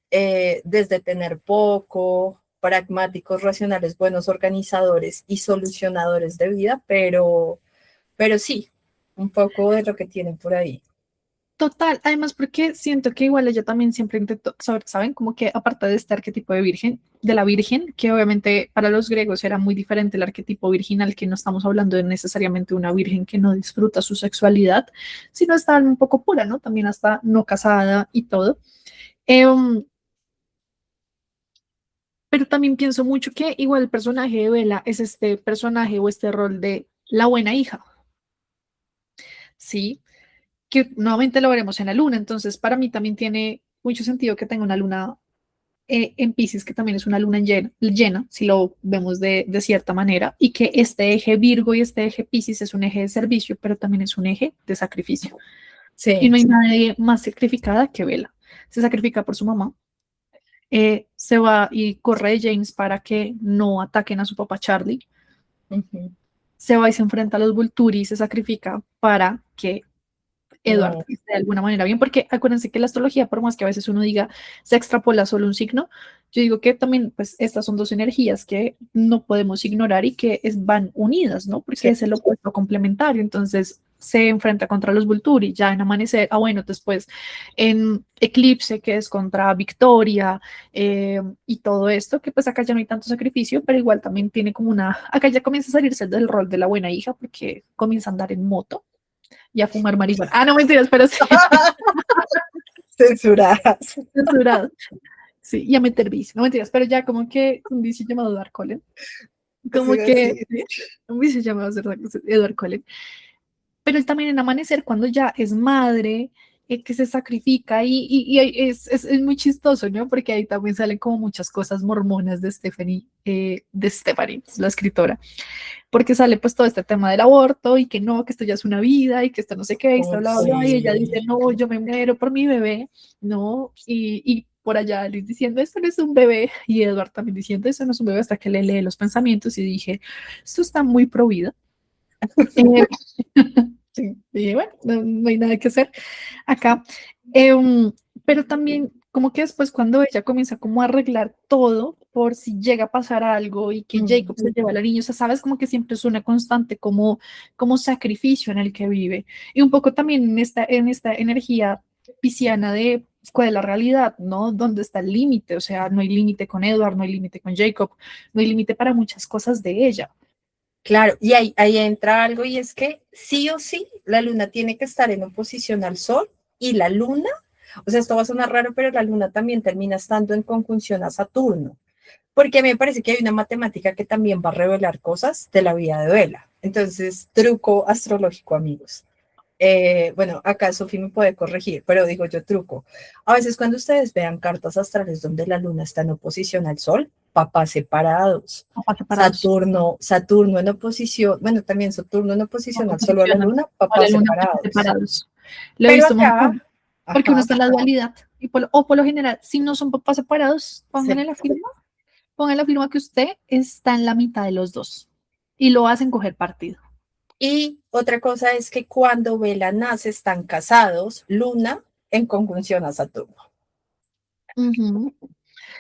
desde tener poco, pragmáticos, racionales, buenos organizadores y solucionadores de vida, pero sí, un poco de lo que tienen por ahí. Total, además porque siento que igual ella también siempre intentó, ¿saben? Como que aparte de este arquetipo de virgen, de la virgen, que obviamente para los griegos era muy diferente el arquetipo virginal, que no estamos hablando de necesariamente una virgen que no disfruta su sexualidad, sino está un poco pura, ¿no? También hasta no casada y todo. Em, pero también pienso mucho que igual el personaje de Bella es este personaje o este rol de la buena hija, ¿sí? Que nuevamente lo veremos en la luna, entonces para mí también tiene mucho sentido que tenga una luna en Pisces, que también es una luna llena, si lo vemos de cierta manera, y que este eje Virgo y este eje Pisces es un eje de servicio, pero también es un eje de sacrificio. Y Sí, no hay nadie más sacrificada que Bella. Se sacrifica por su mamá, se va y corre de James para que no ataquen a su papá Charlie, ujú, se va y se enfrenta a los Volturi y se sacrifica para que Edward no, esté de alguna manera bien, porque acuérdense que la astrología, por más que a veces uno diga se extrapola solo un signo, yo digo que también pues estas son dos energías que no podemos ignorar y que van unidas, ¿no? Porque sí, es el opuesto complementario, entonces se enfrenta contra los Volturi, ya en Amanecer, bueno, después en Eclipse, que es contra Victoria, y todo esto, que pues acá ya no hay tanto sacrificio, pero igual también tiene como acá ya comienza a salirse del rol de la buena hija, porque comienza a andar en moto y a fumar marihuana. Ah, no mentiras, pero sí, censuradas. censurado. Sí, y a meter vicio. No mentiras, pero ya como que un vicio llamado Edward Cullen. Eso Como iba a que decir. sí, un vicio llamado Edward Cullen. Pero él también en Amanecer, cuando ya es madre que se sacrifica y es muy chistoso, ¿no? Porque ahí también salen como muchas cosas mormonas de Stephanie, la escritora, porque sale pues todo este tema del aborto y que no, que esto ya es una vida y que esto no sé qué, y esto bla, bla, bla, y ella dice, Sí. no, yo me muero por mi bebé, ¿no? Y por allá Liz diciendo, esto no es un bebé, y Edward también diciendo, esto no es un bebé, hasta que le lee los pensamientos y dije, esto está muy pro vida. Eh, sí, y bueno, no hay nada que hacer acá. Pero también como que después cuando ella comienza como a arreglar todo por si llega a pasar algo y que Jacob se lleva a la niña, o sea, sabes como que siempre es una constante como sacrificio en el que vive. Y un poco también en esta energía pisciana de cuál es la realidad, ¿no? ¿Dónde está el límite? O sea, no hay límite con Edward, no hay límite con Jacob, no hay límite para muchas cosas de ella. Claro, y ahí entra algo y es que sí o sí la luna tiene que estar en oposición al sol y la luna, o sea, esto va a sonar raro, pero la luna también termina estando en conjunción a Saturno, porque me parece que hay una matemática que también va a revelar cosas de la vida de Vela. Entonces, truco astrológico, amigos. Bueno, acá Sofía me puede corregir, pero digo yo truco. A veces cuando ustedes vean cartas astrales donde la luna está en oposición al sol, papás separados. Papás separados. Saturno en oposición, bueno, también Saturno en oposición al sol o a la Oposicionan luna, a la papás luna separados. separados. Lo he Pero visto un acá, montón, porque uno ajá, está en la dualidad. O por lo general, si no son papás separados, pongan la firma que usted está en la mitad de los dos y lo hacen coger partido. y otra cosa es que cuando Vela nace están casados, Luna en conjunción a Saturno. Ujú.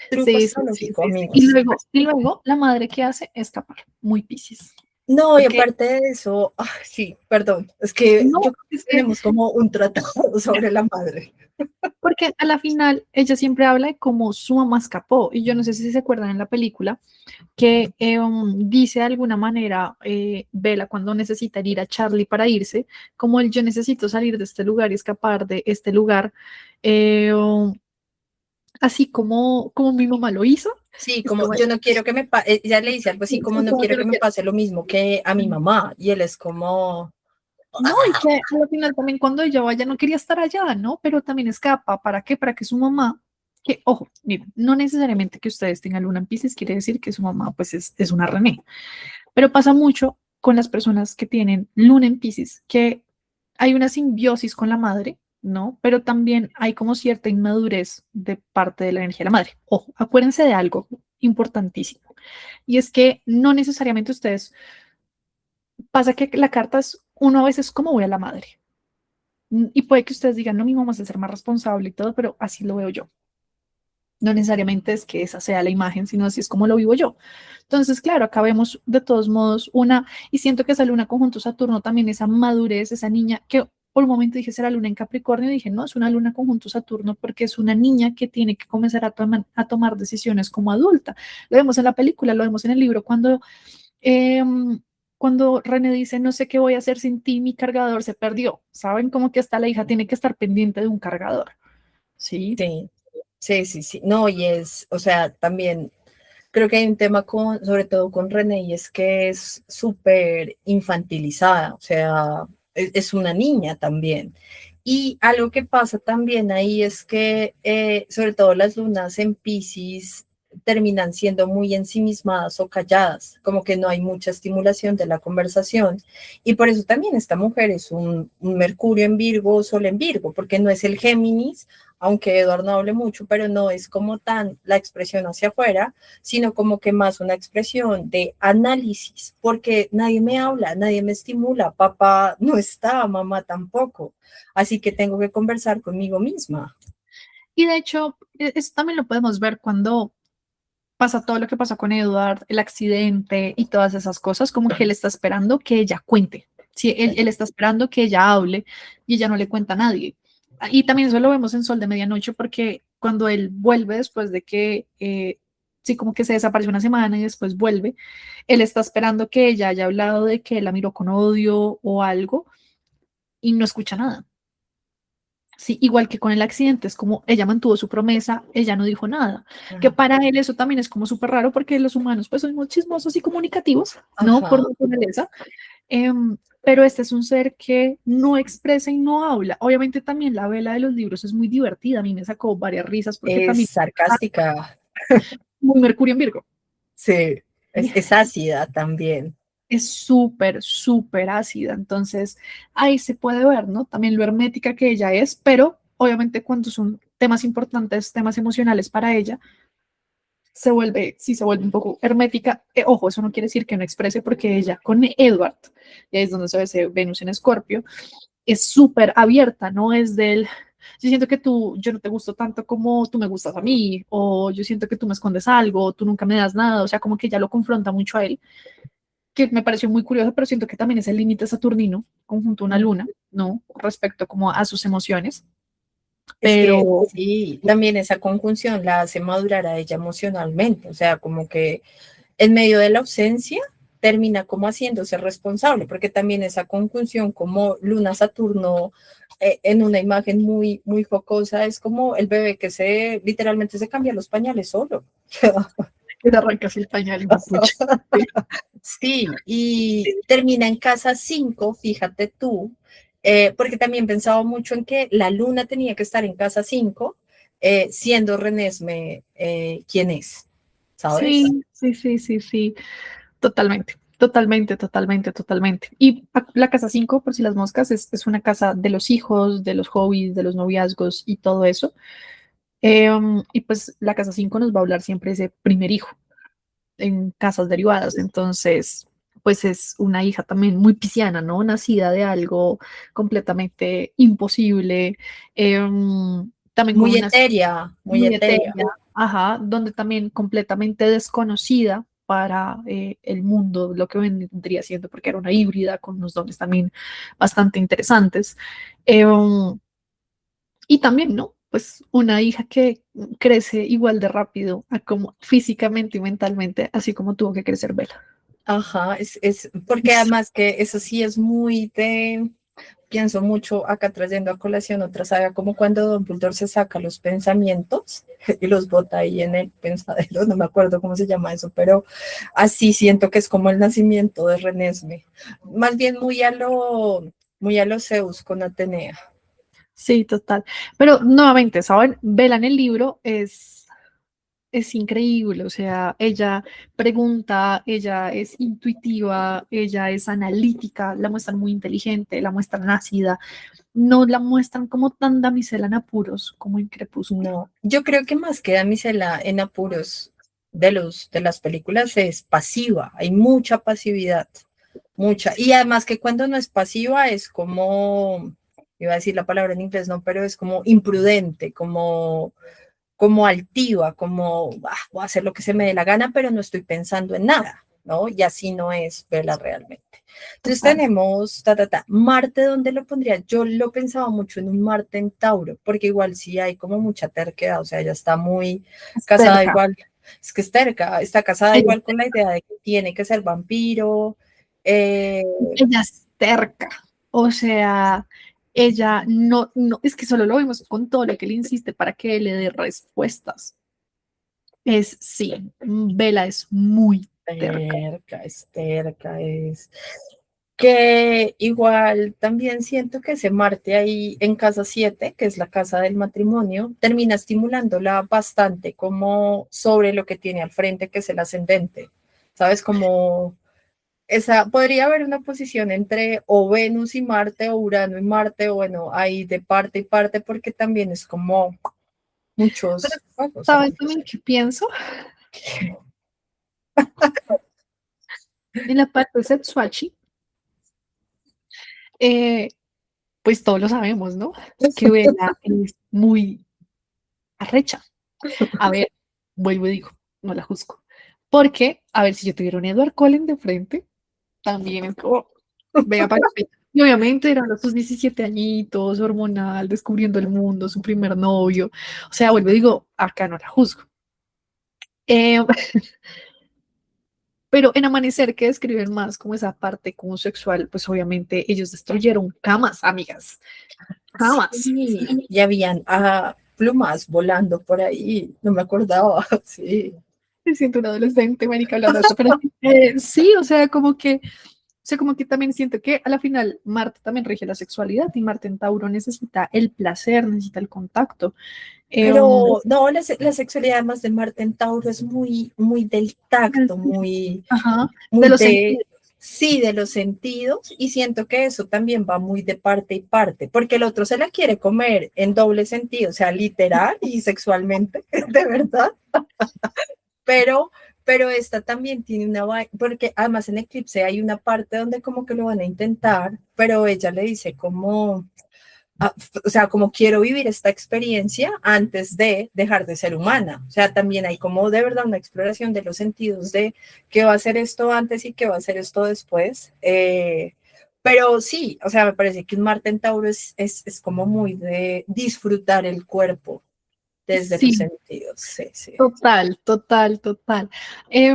Truco Sí, sí, sí, astrológico, sí, sí. Y amigos. luego, y luego la madre que hace escapar, muy piscis. No, y Porque aparte de eso, ay, sí, perdón, es que no, yo creo que es que tenemos como un tratado sobre la madre. porque a la final ella siempre habla de cómo su mamá escapó. Y yo no sé si se acuerdan en la película que dice de alguna manera Bella cuando necesita ir a Charlie para irse, como el yo necesito salir de este lugar y escapar de este lugar, así como mi mamá lo hizo. Sí, Es como como, yo no quiero que me pase, ella le dice algo así como es no como quiero yo que no me quiero. pase lo mismo que a mi mamá, y él es como, No, y que al final también cuando ella vaya no quería estar allá, ¿no? Pero también escapa. ¿Para qué? Para que su mamá, que, ojo, miren, no necesariamente que ustedes tengan luna en Piscis quiere decir que su mamá pues es una René, pero pasa mucho con las personas que tienen luna en Piscis, que hay una simbiosis con la madre, ¿no? Pero también hay como cierta inmadurez de parte de la energía de la madre. Ojo, acuérdense de algo importantísimo, y es que no necesariamente ustedes, pasa que la carta es uno a veces como voy a la madre. Y puede que ustedes digan, no, mi mamá es el ser más responsable y todo, pero así lo veo yo. No necesariamente es que esa sea la imagen, sino así es como lo vivo yo. Entonces, claro, acá vemos de todos modos y siento que esa luna conjunto Saturno también, esa madurez, esa niña, que por un momento dije será luna en Capricornio, y dije, no, es una luna conjunto Saturno porque es una niña que tiene que comenzar a tomar decisiones como adulta. Lo vemos en la película, lo vemos en el libro, cuando René dice, no sé qué voy a hacer sin ti, mi cargador se perdió. ¿Saben? Como que hasta la hija tiene que estar pendiente de un cargador. ¿Sí? sí, sí, sí, sí, no, y es, o sea, también creo que hay un tema con, sobre todo con René, y es que es súper infantilizada, o sea, es una niña también. Y algo que pasa también ahí es que, sobre todo las lunas en Piscis, terminan siendo muy ensimismadas o calladas, como que no hay mucha estimulación de la conversación. Y por eso también esta mujer es un Mercurio en Virgo, Sol en Virgo, porque no es el Géminis, aunque Eduardo no hable mucho, pero no es como tan la expresión hacia afuera, sino como que más una expresión de análisis, porque nadie me habla, nadie me estimula, papá no está, mamá tampoco, así que tengo que conversar conmigo misma. Y de hecho, eso también lo podemos ver cuando pasa todo lo que pasó con Edward, el accidente y todas esas cosas, como que él está esperando que ella cuente. Sí, él está esperando que ella hable y ella no le cuenta a nadie. Y también eso lo vemos en Sol de Medianoche, porque cuando él vuelve después de que, sí, como que se desapareció una semana y después vuelve, él está esperando que ella haya hablado de que la miró con odio o algo y no escucha nada. Sí, igual que con el accidente, es como ella mantuvo su promesa, ella no dijo nada, que para él eso también es como súper raro porque los humanos pues somos chismosos y comunicativos, ¿no? Por Ajá. naturaleza. pero este es un ser que no expresa y no habla. Obviamente también la vela de los libros es muy divertida, a mí me sacó varias risas porque Es también sarcástica, muy Mercurio en Virgo. sí, es ácida también. Es súper, súper ácida. Entonces, ahí se puede ver, ¿no? También lo hermética que ella es, pero obviamente cuando son temas importantes, temas emocionales para ella, sí se vuelve un poco hermética. Ojo, eso no quiere decir que no exprese, porque ella con Edward, y ahí es donde se ve ese Venus en Escorpio, es súper abierta, no es del, yo siento que yo no te gusto tanto como tú me gustas a mí, o yo siento que tú me escondes algo, o tú nunca me das nada, o sea, como que ella lo confronta mucho a él, que me pareció muy curioso, pero siento que también es el límite saturnino, conjunto a una luna, ¿no? Respecto como a sus emociones, Es que pero sí, también esa conjunción la hace madurar a ella emocionalmente, o sea, como que en medio de la ausencia termina como haciéndose responsable, porque también esa conjunción como Luna-Saturno en una imagen muy, muy jocosa es como el bebé que literalmente se cambia los pañales solo. que te arrancas el pañal y me pucha. Sí, y termina en casa 5, fíjate tú, porque también pensaba mucho en que la luna tenía que estar en casa 5, siendo Renesme quien es, ¿sabes? Sí, sí, sí, sí, sí, totalmente. Totalmente, totalmente, totalmente. Y la casa 5 por si las moscas, es una casa de los hijos, de los hobbies, de los noviazgos y todo eso. Y pues la casa 5 nos va a hablar siempre de ese primer hijo en casas derivadas. Entonces, pues es una hija también muy pisciana, ¿no? Nacida de algo completamente imposible. También como Muy una etérea, muy muy etérea. etérea, ajá, donde también completamente desconocida para el mundo, lo que vendría siendo, porque era una híbrida con unos dones también bastante interesantes. Y también, ¿no? Pues una hija que crece igual de rápido a como físicamente y mentalmente, así como tuvo que crecer Bella. Ajá, porque además que eso sí es pienso mucho acá trayendo a colación otra saga, como cuando Dumbledore se saca los pensamientos y los bota ahí en el pensadero, no me acuerdo cómo se llama eso, pero así siento que es como el nacimiento de Renesme, más bien muy a lo Zeus con Atenea. Sí, total. Pero nuevamente, ¿saben? Bella en el libro es increíble, o sea, ella pregunta, ella es intuitiva, ella es analítica, la muestran muy inteligente, la muestran ácida, no la muestran como tan damisela en apuros como en Crepúsculo. No, yo creo que más que damisela en apuros de las películas es pasiva, hay mucha pasividad, mucha. Y además que cuando no es pasiva es como, iba a decir la palabra en inglés, no, pero es como imprudente, como altiva, como voy a hacer lo que se me dé la gana, pero no estoy pensando en nada, ¿no? Y así no es Vela realmente. Entonces Total. tenemos, Marte, ¿dónde lo pondría? Yo lo pensaba mucho en un Marte en Tauro, porque igual sí hay como mucha terquedad, o sea, ella está muy casada Cerca. igual, es que es terca, está casada Ella, igual con la idea de que tiene que ser vampiro, eh, ella es terca. O sea, ella no, es que solo lo vemos con todo lo que le insiste para que le dé respuestas. Es sí, Bella es muy terca. es que igual también siento que ese Marte ahí en casa 7, que es la casa del matrimonio, termina estimulándola bastante como sobre lo que tiene al frente, que es el ascendente. ¿Sabes? Como podría haber una posición entre o Venus y Marte o Urano y Marte, o bueno, ahí de parte y parte, porque también es como Pero, muchos juegos ¿sabes aquí. también qué pienso? En la parte de Setsuachi, eh, pues todos lo sabemos, ¿no? Que Bella es muy arrecha. A ver, vuelvo y digo, no la juzgo. Porque, a ver, si yo tuviera un Edward Cullen de frente, también es como, vea para acá. Y obviamente eran los sus 17 añitos, hormonal, descubriendo el mundo, su primer novio. O sea, vuelvo y digo, acá no la juzgo. Eh, pero en Amanecer, que describen más como esa parte como sexual, pues obviamente ellos destruyeron camas, amigas, camas. Sí, y habían plumas volando por ahí, no me acordaba, sí. Me siento un adolescente, marica, hablando de esto, pero sí, o sea, como que sea, como que también siento que a la final Marte también rige la sexualidad y Marte en Tauro necesita el placer, necesita el contacto. Pero no, la sexualidad además de Marte en Tauro es muy, muy del tacto, muy, Ajá, de muy los de, sentidos. sí, de los sentidos, y siento que eso también va muy de parte y parte, porque el otro se la quiere comer en doble sentido, o sea, literal y sexualmente, de verdad, pero, pero esta también tiene una, porque además en Eclipse hay una parte donde como que lo van a intentar, pero ella le dice como o sea, como quiero vivir esta experiencia antes de dejar de ser humana. O sea, también hay como de verdad una exploración de los sentidos de qué va a ser esto antes y qué va a ser esto después. Pero sí, o sea, me parece que un Marte en Tauro es como muy de disfrutar el cuerpo desde los Sí, sentidos. Sí, sí. total, total, total. Ay,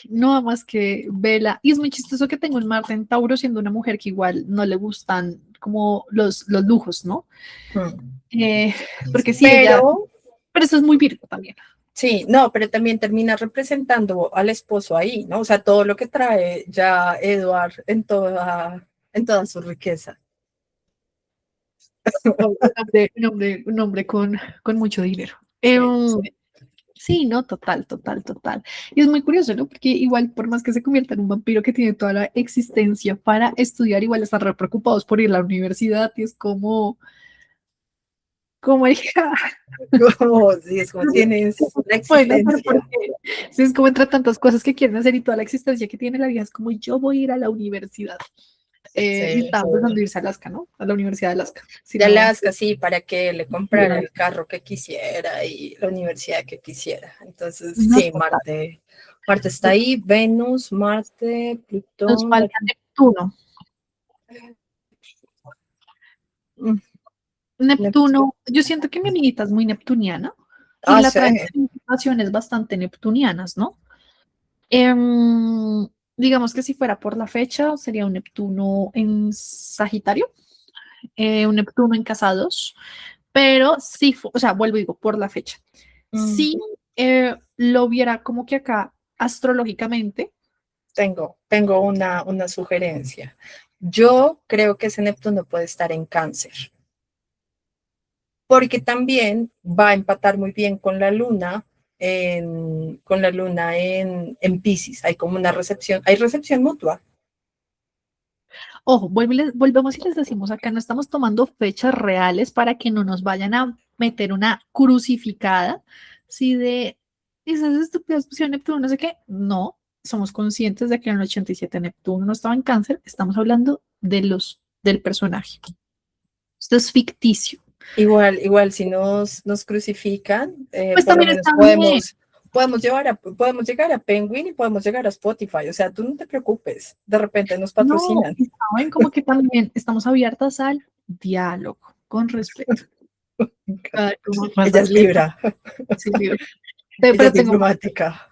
no más que Vela. Y es muy chistoso que tengo un Marte en Tauro siendo una mujer que igual no le gustan como los lujos, ¿no? Hmm. Eh, porque sí, ella, Pero pero eso es muy Virgo también. sí, no, pero también termina representando al esposo ahí, ¿no? O sea, todo lo que trae ya Edward en toda su riqueza. Un hombre con mucho dinero. Sí, sí. Sí, no, total, total, total. Y es muy curioso, ¿no? Porque igual, por más que se convierta en un vampiro que tiene toda la existencia para estudiar, igual están re preocupados por ir a la universidad y es como el Como, sí, es como tienes la pueden hacer porque existencia. sí, es como entre tantas cosas que quieren hacer y toda la existencia que tiene la vida, es como yo voy a ir a la universidad. Y Sí. estaba pensando irse a Alaska, ¿no? A la Universidad de Alaska. Si De no, Alaska, sí, para que le comprara el carro que quisiera y la universidad que quisiera. Entonces, no, sí, total. Marte está ahí, Venus, Marte, Nos Plutón. falta Neptuno. Mm, Neptuno, yo siento que mi amiguita es muy neptuniana y Ah, la sí. traen situaciones bastante neptunianas, ¿no? Em, digamos que si fuera por la fecha, sería un Neptuno en Sagitario, un Neptuno en Casados, pero sí, o sea, vuelvo y digo, por la fecha. Mm, Si lo viera como que acá astrológicamente, tengo una sugerencia. Yo creo que ese Neptuno puede estar en Cáncer, porque también va a empatar muy bien con la luna con la luna en Pisces. Hay como una recepción, hay recepción mutua. ojo, volvemos y les decimos acá, no estamos tomando fechas reales para que no nos vayan a meter una crucificada, si de esas estúpidas pusieron Neptuno, no sé qué, no, somos conscientes de que en el 87 Neptuno no estaba en Cáncer, estamos hablando del personaje. Esto es ficticio. Igual si nos crucifican, Pues por lo también menos está bien. podemos llegar a Penguin y podemos llegar a Spotify. O sea, tú no te preocupes, de repente nos No, patrocinan. y saben como que también estamos abiertas al diálogo, con respeto. Ay, como más Ella es respeto. Libra, Sí, digo. ella es Pero diplomática.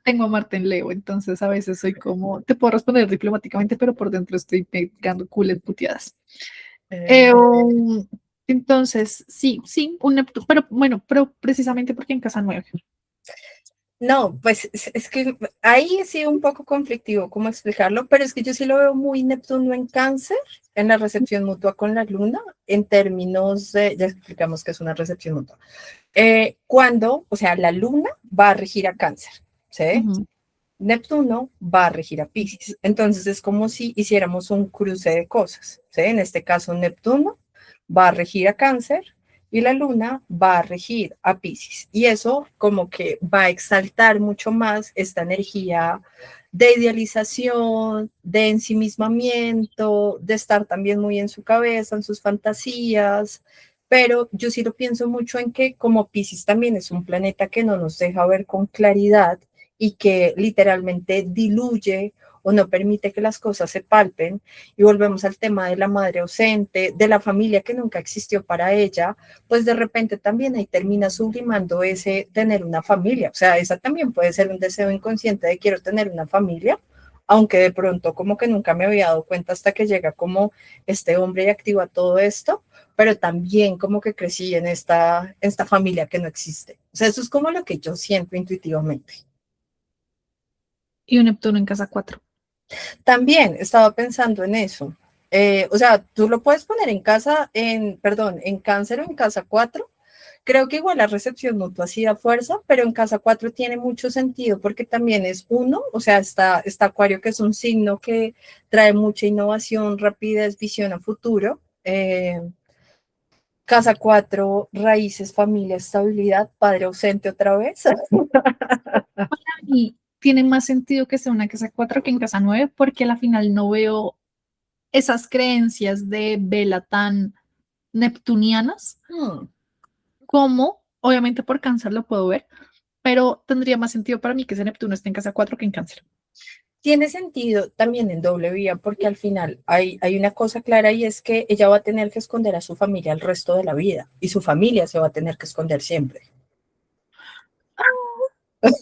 tengo a Marte en Leo, entonces a veces soy como, te puedo responder diplomáticamente, pero por dentro estoy pegando cules puteadas. Eh, Eh, um, entonces, sí, sí, un Neptuno, pero bueno, pero precisamente porque en casa 9. No, pues es que ahí ha sido un poco conflictivo cómo explicarlo, pero es que yo sí lo veo muy Neptuno en Cáncer, en la recepción mutua con la Luna, en términos de, ya explicamos que es una recepción mutua. Cuando, o sea, la Luna va a regir a Cáncer, ¿sí? Neptuno va a regir a Pisces. Entonces es como si hiciéramos un cruce de cosas, ¿sí? En este caso, Neptuno va a regir a Cáncer y la Luna va a regir a Pisces. Y eso como que va a exaltar mucho más esta energía de idealización, de ensimismamiento, de estar también muy en su cabeza, en sus fantasías. Pero yo sí lo pienso mucho en que como Pisces también es un planeta que no nos deja ver con claridad, y que literalmente diluye o no permite que las cosas se palpen. Y volvemos al tema de la madre ausente, de la familia que nunca existió para ella, pues de repente también ahí termina sublimando ese tener una familia. O sea, esa también puede ser un deseo inconsciente de quiero tener una familia, aunque de pronto como que nunca me había dado cuenta hasta que llega como este hombre y activa todo esto, pero también como que crecí en esta familia que no existe. O sea, eso es como lo que yo siento intuitivamente. Y un Neptuno en casa 4. También estaba pensando en eso. O sea, tú lo puedes poner en casa, perdón, en cáncer o en casa 4. Creo que igual la recepción mutua sí da fuerza, pero en casa 4 tiene mucho sentido porque también es uno, o sea, está Acuario, que es un signo que trae mucha innovación, rapidez, visión a futuro. Casa 4 raíces, familia, estabilidad, padre ausente otra vez. Y tiene más sentido que sea una casa 4 que en casa 9 porque a la final no veo esas creencias de vela tan neptunianas Hmm. como, obviamente por cáncer lo puedo ver, pero tendría más sentido para mí que ese Neptuno esté en casa 4 que en cáncer. Tiene sentido también en doble vía porque al final hay una cosa clara y es que ella va a tener que esconder a su familia el resto de la vida y su familia se va a tener que esconder siempre.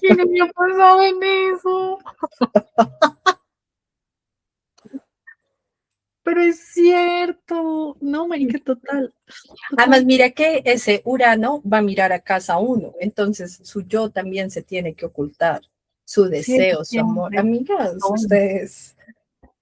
Yo no había pensado en eso, pero es cierto. No, marica, total, Además, total. mira que ese Urano va a mirar a casa uno, entonces su yo también se tiene que ocultar, su Sí, eso deseo, su amor. siempre. Amigas,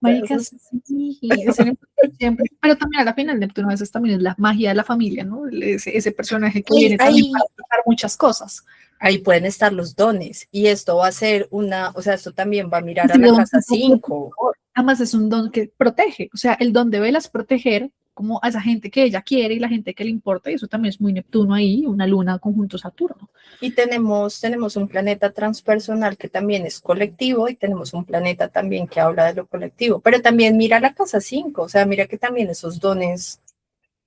Marica, sí, ese Neptuno siempre. Pero también a la final, Neptuno a veces también es la magia de la familia, ¿no? Ese personaje que ahí, viene también para ahí, pasar muchas cosas. ahí pueden estar los dones y esto va a ser o sea, esto también va a mirar a Ese la don casa es un don 5. además es un don que protege, o sea, el don de Vela es proteger como a esa gente que ella quiere y la gente que le importa, y eso también es muy Neptuno ahí, una luna conjunto Saturno. Y tenemos un planeta transpersonal que también es colectivo y tenemos un planeta también que habla de lo colectivo, pero también mira la casa 5, o sea, mira que también esos dones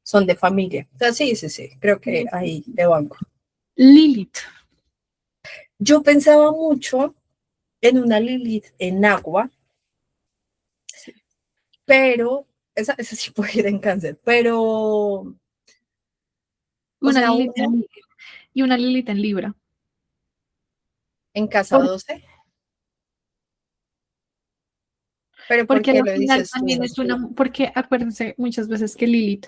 son de familia. O sea, sí, sí, sí, creo que ahí te banco. Lilith, Yo pensaba mucho en una Lilith en agua, sí. pero esa sí puede ir en cáncer, pero, o Una sea, Lilith uno y una Lilith en Libra. en casa Por- 12, pero ¿por porque a qué la lo final dices también tú? es una, porque acuérdense muchas veces que Lilith,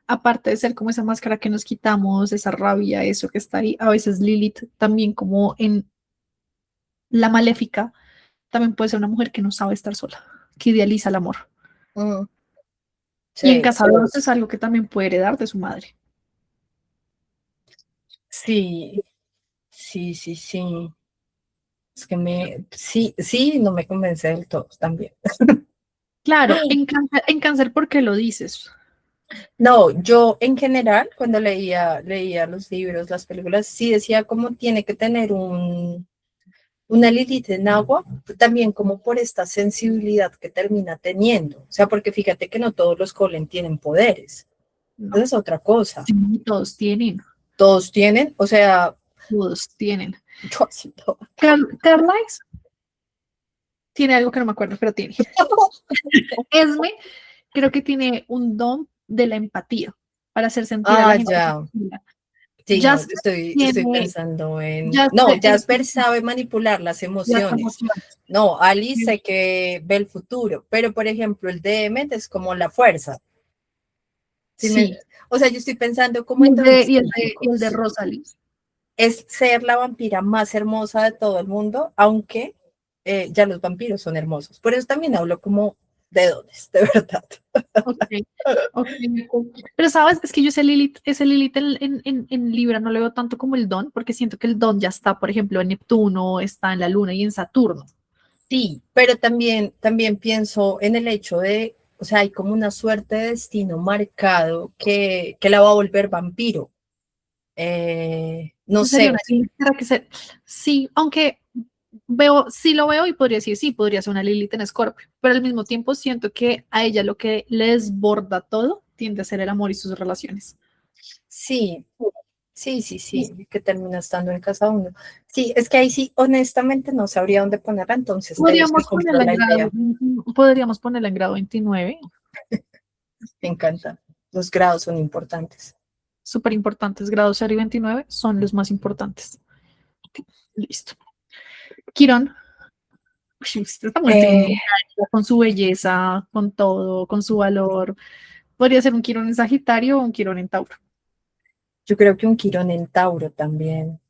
aparte de ser como esa máscara que nos quitamos, esa rabia, eso que está ahí, a veces Lilith también como en la maléfica, también puede ser una mujer que no sabe estar sola, que idealiza el amor. Mm, Y en sí, casa 2 es algo que también puede heredar de su madre. sí, sí, sí, sí. Es que sí, sí, no me convence del todo también. Claro, en cáncer, ¿por qué lo dices? No, yo en general, cuando leía los libros, las películas, sí decía cómo tiene que tener una Lilith en agua, también como por esta sensibilidad que termina teniendo. O sea, porque fíjate que no todos los Colen tienen poderes. Esa No, es otra cosa. sí, todos tienen, Todos tienen, o sea, todos tienen. yo así todo. Carlisle tiene algo que no me acuerdo, pero tiene. Esme creo que tiene un don de la empatía para hacer sentir a la Ah, gente. ya. Sí, no, Jasper estoy tiene, pensando en. No, Jasper es Jasper sabe manipular las las emociones. emociones. No, Alice sé que ve el futuro, pero por ejemplo, el de Emmet es como la fuerza. ¿Sí Sí, o sea, yo estoy pensando como en dones y el de típicos. Rosalie. Es ser la vampira más hermosa de todo el mundo, aunque ya los vampiros son hermosos. Por eso también hablo como de dones, de verdad. Ok, ok. Pero sabes, es que yo ese Lilith en Libra no lo veo tanto como el don, porque siento que el don ya está, por ejemplo, en Neptuno, está en la Luna y en Saturno. Sí, pero también pienso en el hecho de, o sea, hay como una suerte de destino marcado que la va a volver vampiro. No Sería sé, una Lilith, ¿será que sí, aunque veo, sí lo veo y podría decir, sí, podría ser una Lilith en Escorpio, pero al mismo tiempo siento que a ella lo que le desborda todo tiende a ser el amor y sus relaciones. sí, sí, sí, sí, que termina estando en casa uno. Sí, es que ahí sí, honestamente no sabría dónde ponerla, entonces te Podríamos compro ponerla en la grado, idea. podríamos ponerla en grado 29. Me encanta. Los grados son importantes. Súper importantes, grado 0 y 29 son los más importantes. Listo. Quirón, esta mujer tiene un Eh, mundo con su belleza, con todo, con su valor. Podría ser un Quirón en Sagitario o un Quirón en Tauro. yo creo que un Quirón en Tauro también.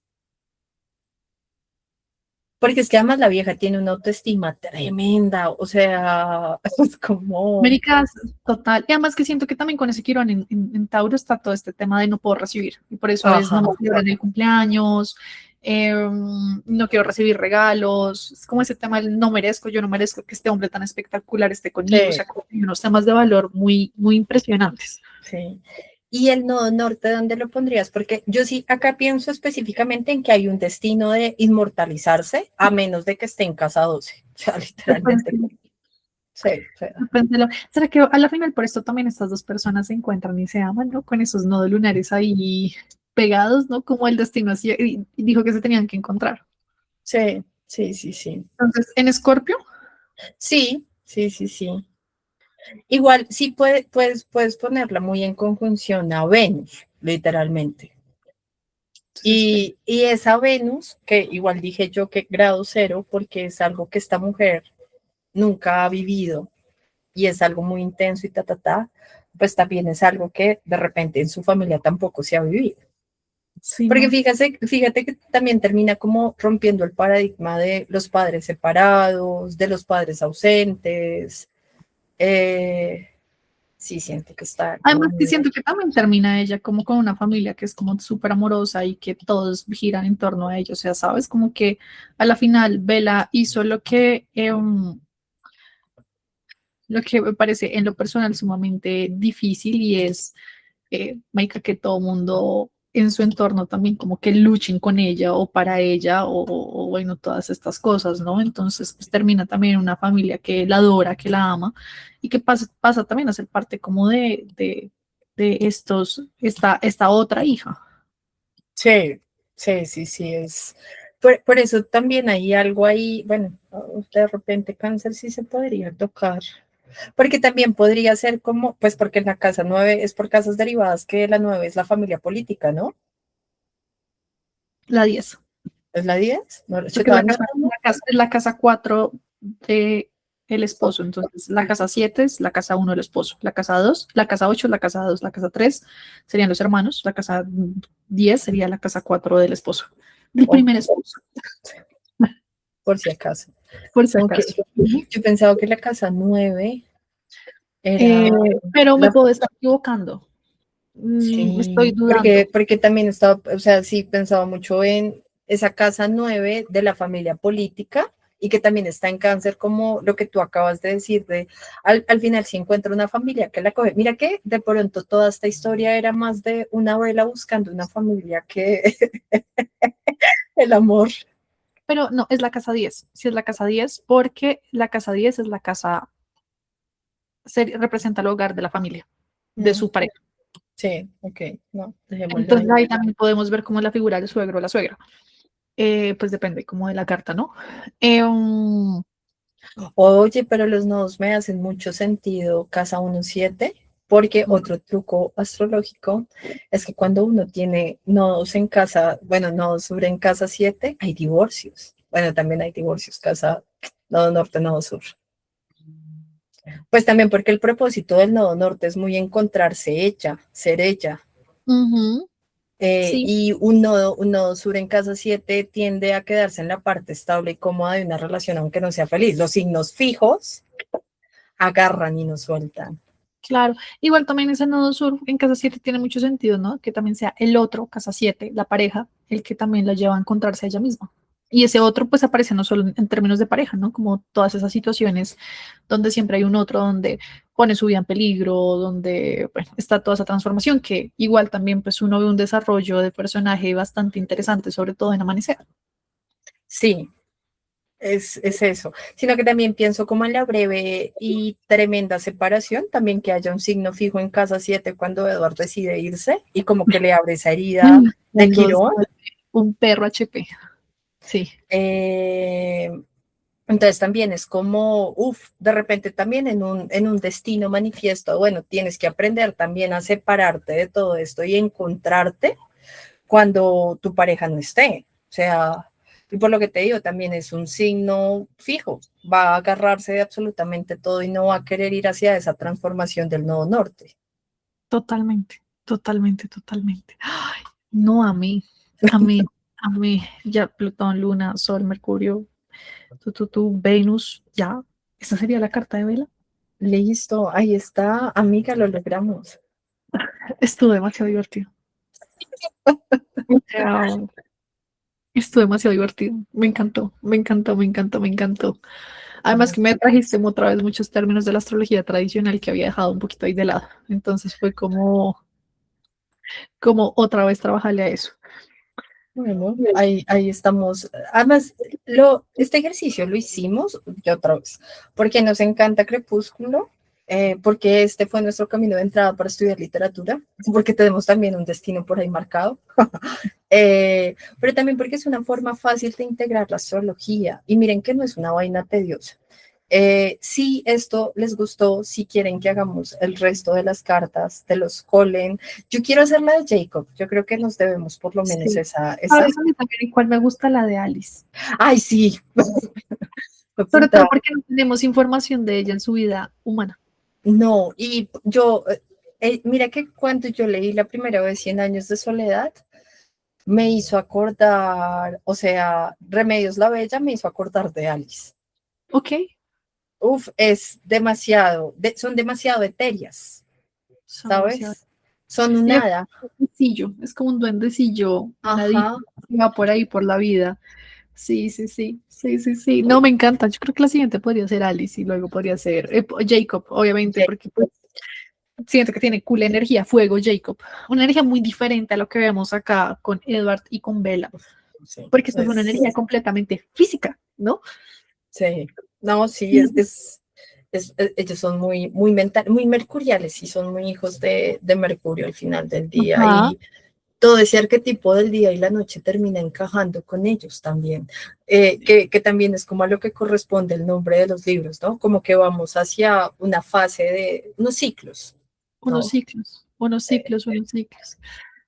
Porque es que además la vieja tiene una autoestima tremenda, o sea, es como, Américas, total. Y además que siento que también con ese Quirón en Tauro está todo este tema de no puedo recibir. Y por eso es no me ajá, celebran el cumpleaños, no quiero recibir regalos. Es como ese tema del no merezco, yo no merezco que este hombre tan espectacular esté conmigo. O sí, sea, como que hay unos temas de valor muy, muy impresionantes. sí. ¿Y el nodo norte dónde lo pondrías? Porque yo sí acá pienso específicamente en que hay un destino de inmortalizarse a menos de que esté en casa 12. O sea, literalmente. Depende, Sí, o sea, depende de ¿Será que a la final por esto también estas dos personas se encuentran y se aman, ¿no? Con esos nodos lunares ahí pegados, ¿no? Como el destino así, y dijo que se tenían que encontrar. sí, sí, sí, sí. Entonces, en Escorpio, Sí, sí, sí, sí. Igual, sí puedes ponerla muy en conjunción a Venus, literalmente. entonces, Y esa Venus, que igual dije yo que grado cero, porque es algo que esta mujer nunca ha vivido y es algo muy intenso y pues también es algo que de repente en su familia tampoco se ha vivido. sí, Porque no. fíjate que también termina como rompiendo el paradigma de los padres separados, de los padres ausentes. Eh, sí, siento que está como Además, que muy... siento que también termina ella como con una familia que es como súper amorosa y que todos giran en torno a ellos. O sea, sabes, como que a la final Bella hizo lo que me parece en lo personal sumamente difícil y es, marica, que todo mundo en su entorno también como que luchen con ella o para ella o bueno, todas estas cosas, ¿no? Entonces, pues termina también una familia que la adora, que la ama y que pasa también a ser parte como de esta otra hija. Sí, sí, sí, sí, es... Por eso también hay algo ahí, bueno, de repente cáncer sí se podría tocar, porque también podría ser como, pues porque en la casa 9 es por casas derivadas que la 9 es la familia política, ¿no? La 10 ¿Es la 10? No, yo porque es estaba la casa, anotando. es la casa 4 de el esposo. Entonces, la casa 7 es la casa uno del esposo. La casa 2 la casa 8 es la casa 2 la casa 3 serían los hermanos. La casa 10 sería la casa 4 del esposo. Del Ok, primer esposo, por si acaso. por si Ok, acaso. Ujú. yo pensaba que la casa 9 Eh, era pero me la... puedo estar equivocando. Estoy Sí, dudando. porque también estaba, o sea, sí pensaba mucho en esa casa 9 de la familia política y que también está en cáncer, como lo que tú acabas de decir, de al final si encuentra una familia que la coge. Mira que de pronto toda esta historia era más de una vela buscando una familia que el amor. Pero no, es la casa 10. Sí, es la casa 10 porque la casa 10 es la casa, representa el hogar de la familia, de Mm, su pareja. sí, ok, no, dejémoslo Entonces ahí. ahí también podemos ver cómo es la figura del suegro o la suegra. Pues depende como de la carta, ¿no? Um, Oye, pero los nodos me hacen mucho sentido, casa 1-7, porque otro truco astrológico es que cuando uno tiene nodos en casa, bueno, nodos sobre en casa 7, hay divorcios. Bueno, también hay divorcios, casa, nodo norte, nodo sur. Pues también porque el propósito del nodo norte es muy encontrarse ella, ser ella. ujú, sí, Y un nodo sur en casa 7 tiende a quedarse en la parte estable y cómoda de una relación, aunque no sea feliz. Los signos fijos agarran y no sueltan. claro. Igual también ese nodo sur en casa 7 tiene mucho sentido, ¿no? Que también sea el otro, casa 7 la pareja, el que también la lleva a encontrarse a ella misma. Y ese otro pues aparece no solo en términos de pareja, ¿no? Como todas esas situaciones donde siempre hay un otro, donde pone su vida en peligro, donde bueno, está toda esa transformación, que igual también pues uno ve un desarrollo de personaje bastante interesante, sobre todo en Amanecer. Sí, es eso. Sino que también pienso como en la breve y tremenda separación, también que haya un signo fijo en casa 7 cuando Edward decide irse y como que le abre esa herida El de mundo se Quirón. vuelve un perro HP. Sí, Eh, entonces también es como, uff, de repente también en un destino manifiesto, bueno, tienes que aprender también a separarte de todo esto y encontrarte cuando tu pareja no esté. O sea, y por lo que te digo, también es un signo fijo, va a agarrarse de absolutamente todo y no va a querer ir hacia esa transformación del nodo norte. totalmente, totalmente, totalmente. Ay, no, a mí, A mí, ya Plutón, Luna, Sol, Mercurio, Venus, ya. Esa sería la carta de vela. Listo, ahí está, amiga, lo logramos. Estuvo demasiado divertido. O sea, estuvo demasiado divertido. Me encantó, me encantó, me encantó, me encantó. Además que me trajiste otra vez muchos términos de la astrología tradicional que había dejado un poquito ahí de lado. Entonces fue como otra vez trabajarle a eso. Bueno, ahí estamos. Además, este ejercicio lo hicimos y otra vez, porque nos encanta Crepúsculo, porque este fue nuestro camino de entrada para estudiar literatura, porque tenemos también un destino por ahí marcado, pero también porque es una forma fácil de integrar la astrología. Y miren que no es una vaina tediosa. Si esto les gustó, si quieren que hagamos el resto de las cartas, de los Colen, yo quiero hacer la de Jacob, yo creo que nos debemos por lo menos Sí. esa. ¿Sabes a mí también igual me gusta la de Alice? Ay, sí. Sobre Puta, todo porque no tenemos información de ella en su vida humana. no, y yo, mira que cuando yo leí la primera vez 100 años de soledad, me hizo acordar, o sea, Remedios la Bella me hizo acordar de Alice. Ok, Uf, es demasiado, son demasiado etéreas, son demasiado. ¿sabes? Son un Ella hada. es como un duendecillo, un hadito Ajá. que va por ahí por la vida. Sí, sí, sí, sí, sí, sí. No, me encanta. Yo creo que la siguiente podría ser Alice y luego podría ser Jacob, obviamente, porque pues, siento que tiene cool energía, fuego, Jacob. Una energía muy diferente a lo que vemos acá con Edward y con Bella, Sí, porque esto es una energía completamente física, ¿no? sí. No, sí, Sí. ellos son muy, muy mental, muy mercuriales y son muy hijos de Mercurio al final del día. Ajá, Y todo ese arquetipo del día y la noche termina encajando con ellos también, que también es como a lo que corresponde el nombre de los libros, ¿no? Como que vamos hacia una fase de unos ciclos, unos ¿no? ciclos, unos ciclos, unos ciclos.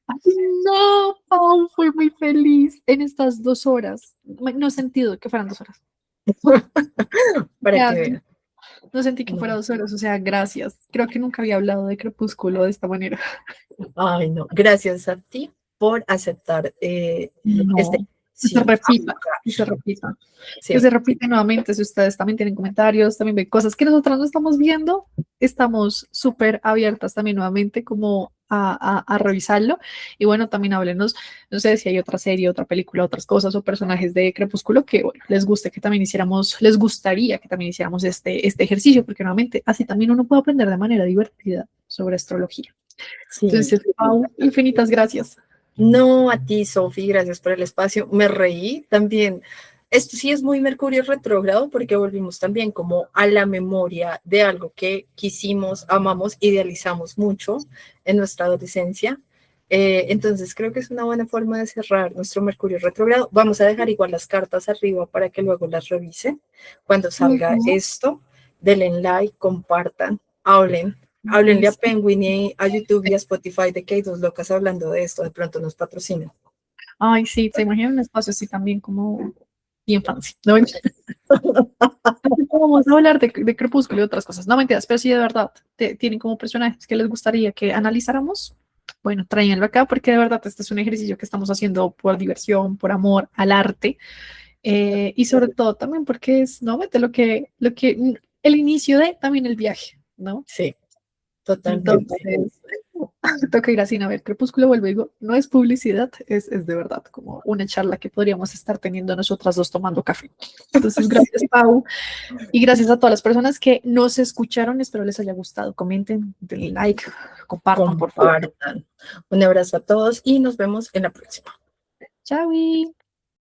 Ay, no, Pau, fui muy feliz en estas 2 horas. No he sentido que fueran 2 horas. Para Ya, que vean. no sentí que fuera No. 2 horas, o sea, gracias. Creo que nunca había hablado de Crepúsculo de esta manera. Ay, no. Gracias a ti por aceptar este No, que se ejercicio. repita, que se repita. Que Sí, se repite nuevamente. Si ustedes también tienen comentarios, también ven cosas que nosotros no estamos viendo, estamos súper abiertas también nuevamente como a revisarlo. Y bueno, también háblenos, no sé si hay otra serie, otra película, otras cosas o personajes de Crepúsculo que bueno, les guste que también hiciéramos, les gustaría que también hiciéramos este ejercicio, porque nuevamente así también uno puede aprender de manera divertida sobre astrología. sí. Entonces, Pau, infinitas gracias. No, a ti, Sofi, gracias por el espacio. Me reí también. Esto sí es muy Mercurio retrógrado porque volvimos también como a la memoria de algo que quisimos, amamos, idealizamos mucho en nuestra adolescencia. Entonces creo que es una buena forma de cerrar nuestro Mercurio retrógrado. Vamos a dejar igual las cartas arriba para que luego las revisen. Cuando salga Ujú. esto, denle like, compartan, hablen. Háblenle a Penguin y a YouTube y a Spotify de que hay dos locas hablando de esto, de pronto nos patrocinan. Ay, sí, se imagina un espacio así también como bien fancy. No, vamos a hablar de Crepúsculo y otras cosas. No mentiras, pero sí de verdad tienen como personajes que les gustaría que analizáramos. Bueno, tráiganlo acá porque de verdad este es un ejercicio que estamos haciendo por diversión, por amor al arte y sobre todo también porque es, ¿no? De lo que el inicio de también el viaje, ¿no? Sí, totalmente. Entonces, toca ir así a ver Crepúsculo, vuelvo y digo, no es publicidad, es de verdad como una charla que podríamos estar teniendo nosotras dos tomando café. Entonces, gracias, Sí. Pau, y gracias a todas las personas que nos escucharon. Espero les haya gustado. Comenten, denle like, compartan, por favor. Compartan. Un abrazo a todos y nos vemos en la próxima. Chao.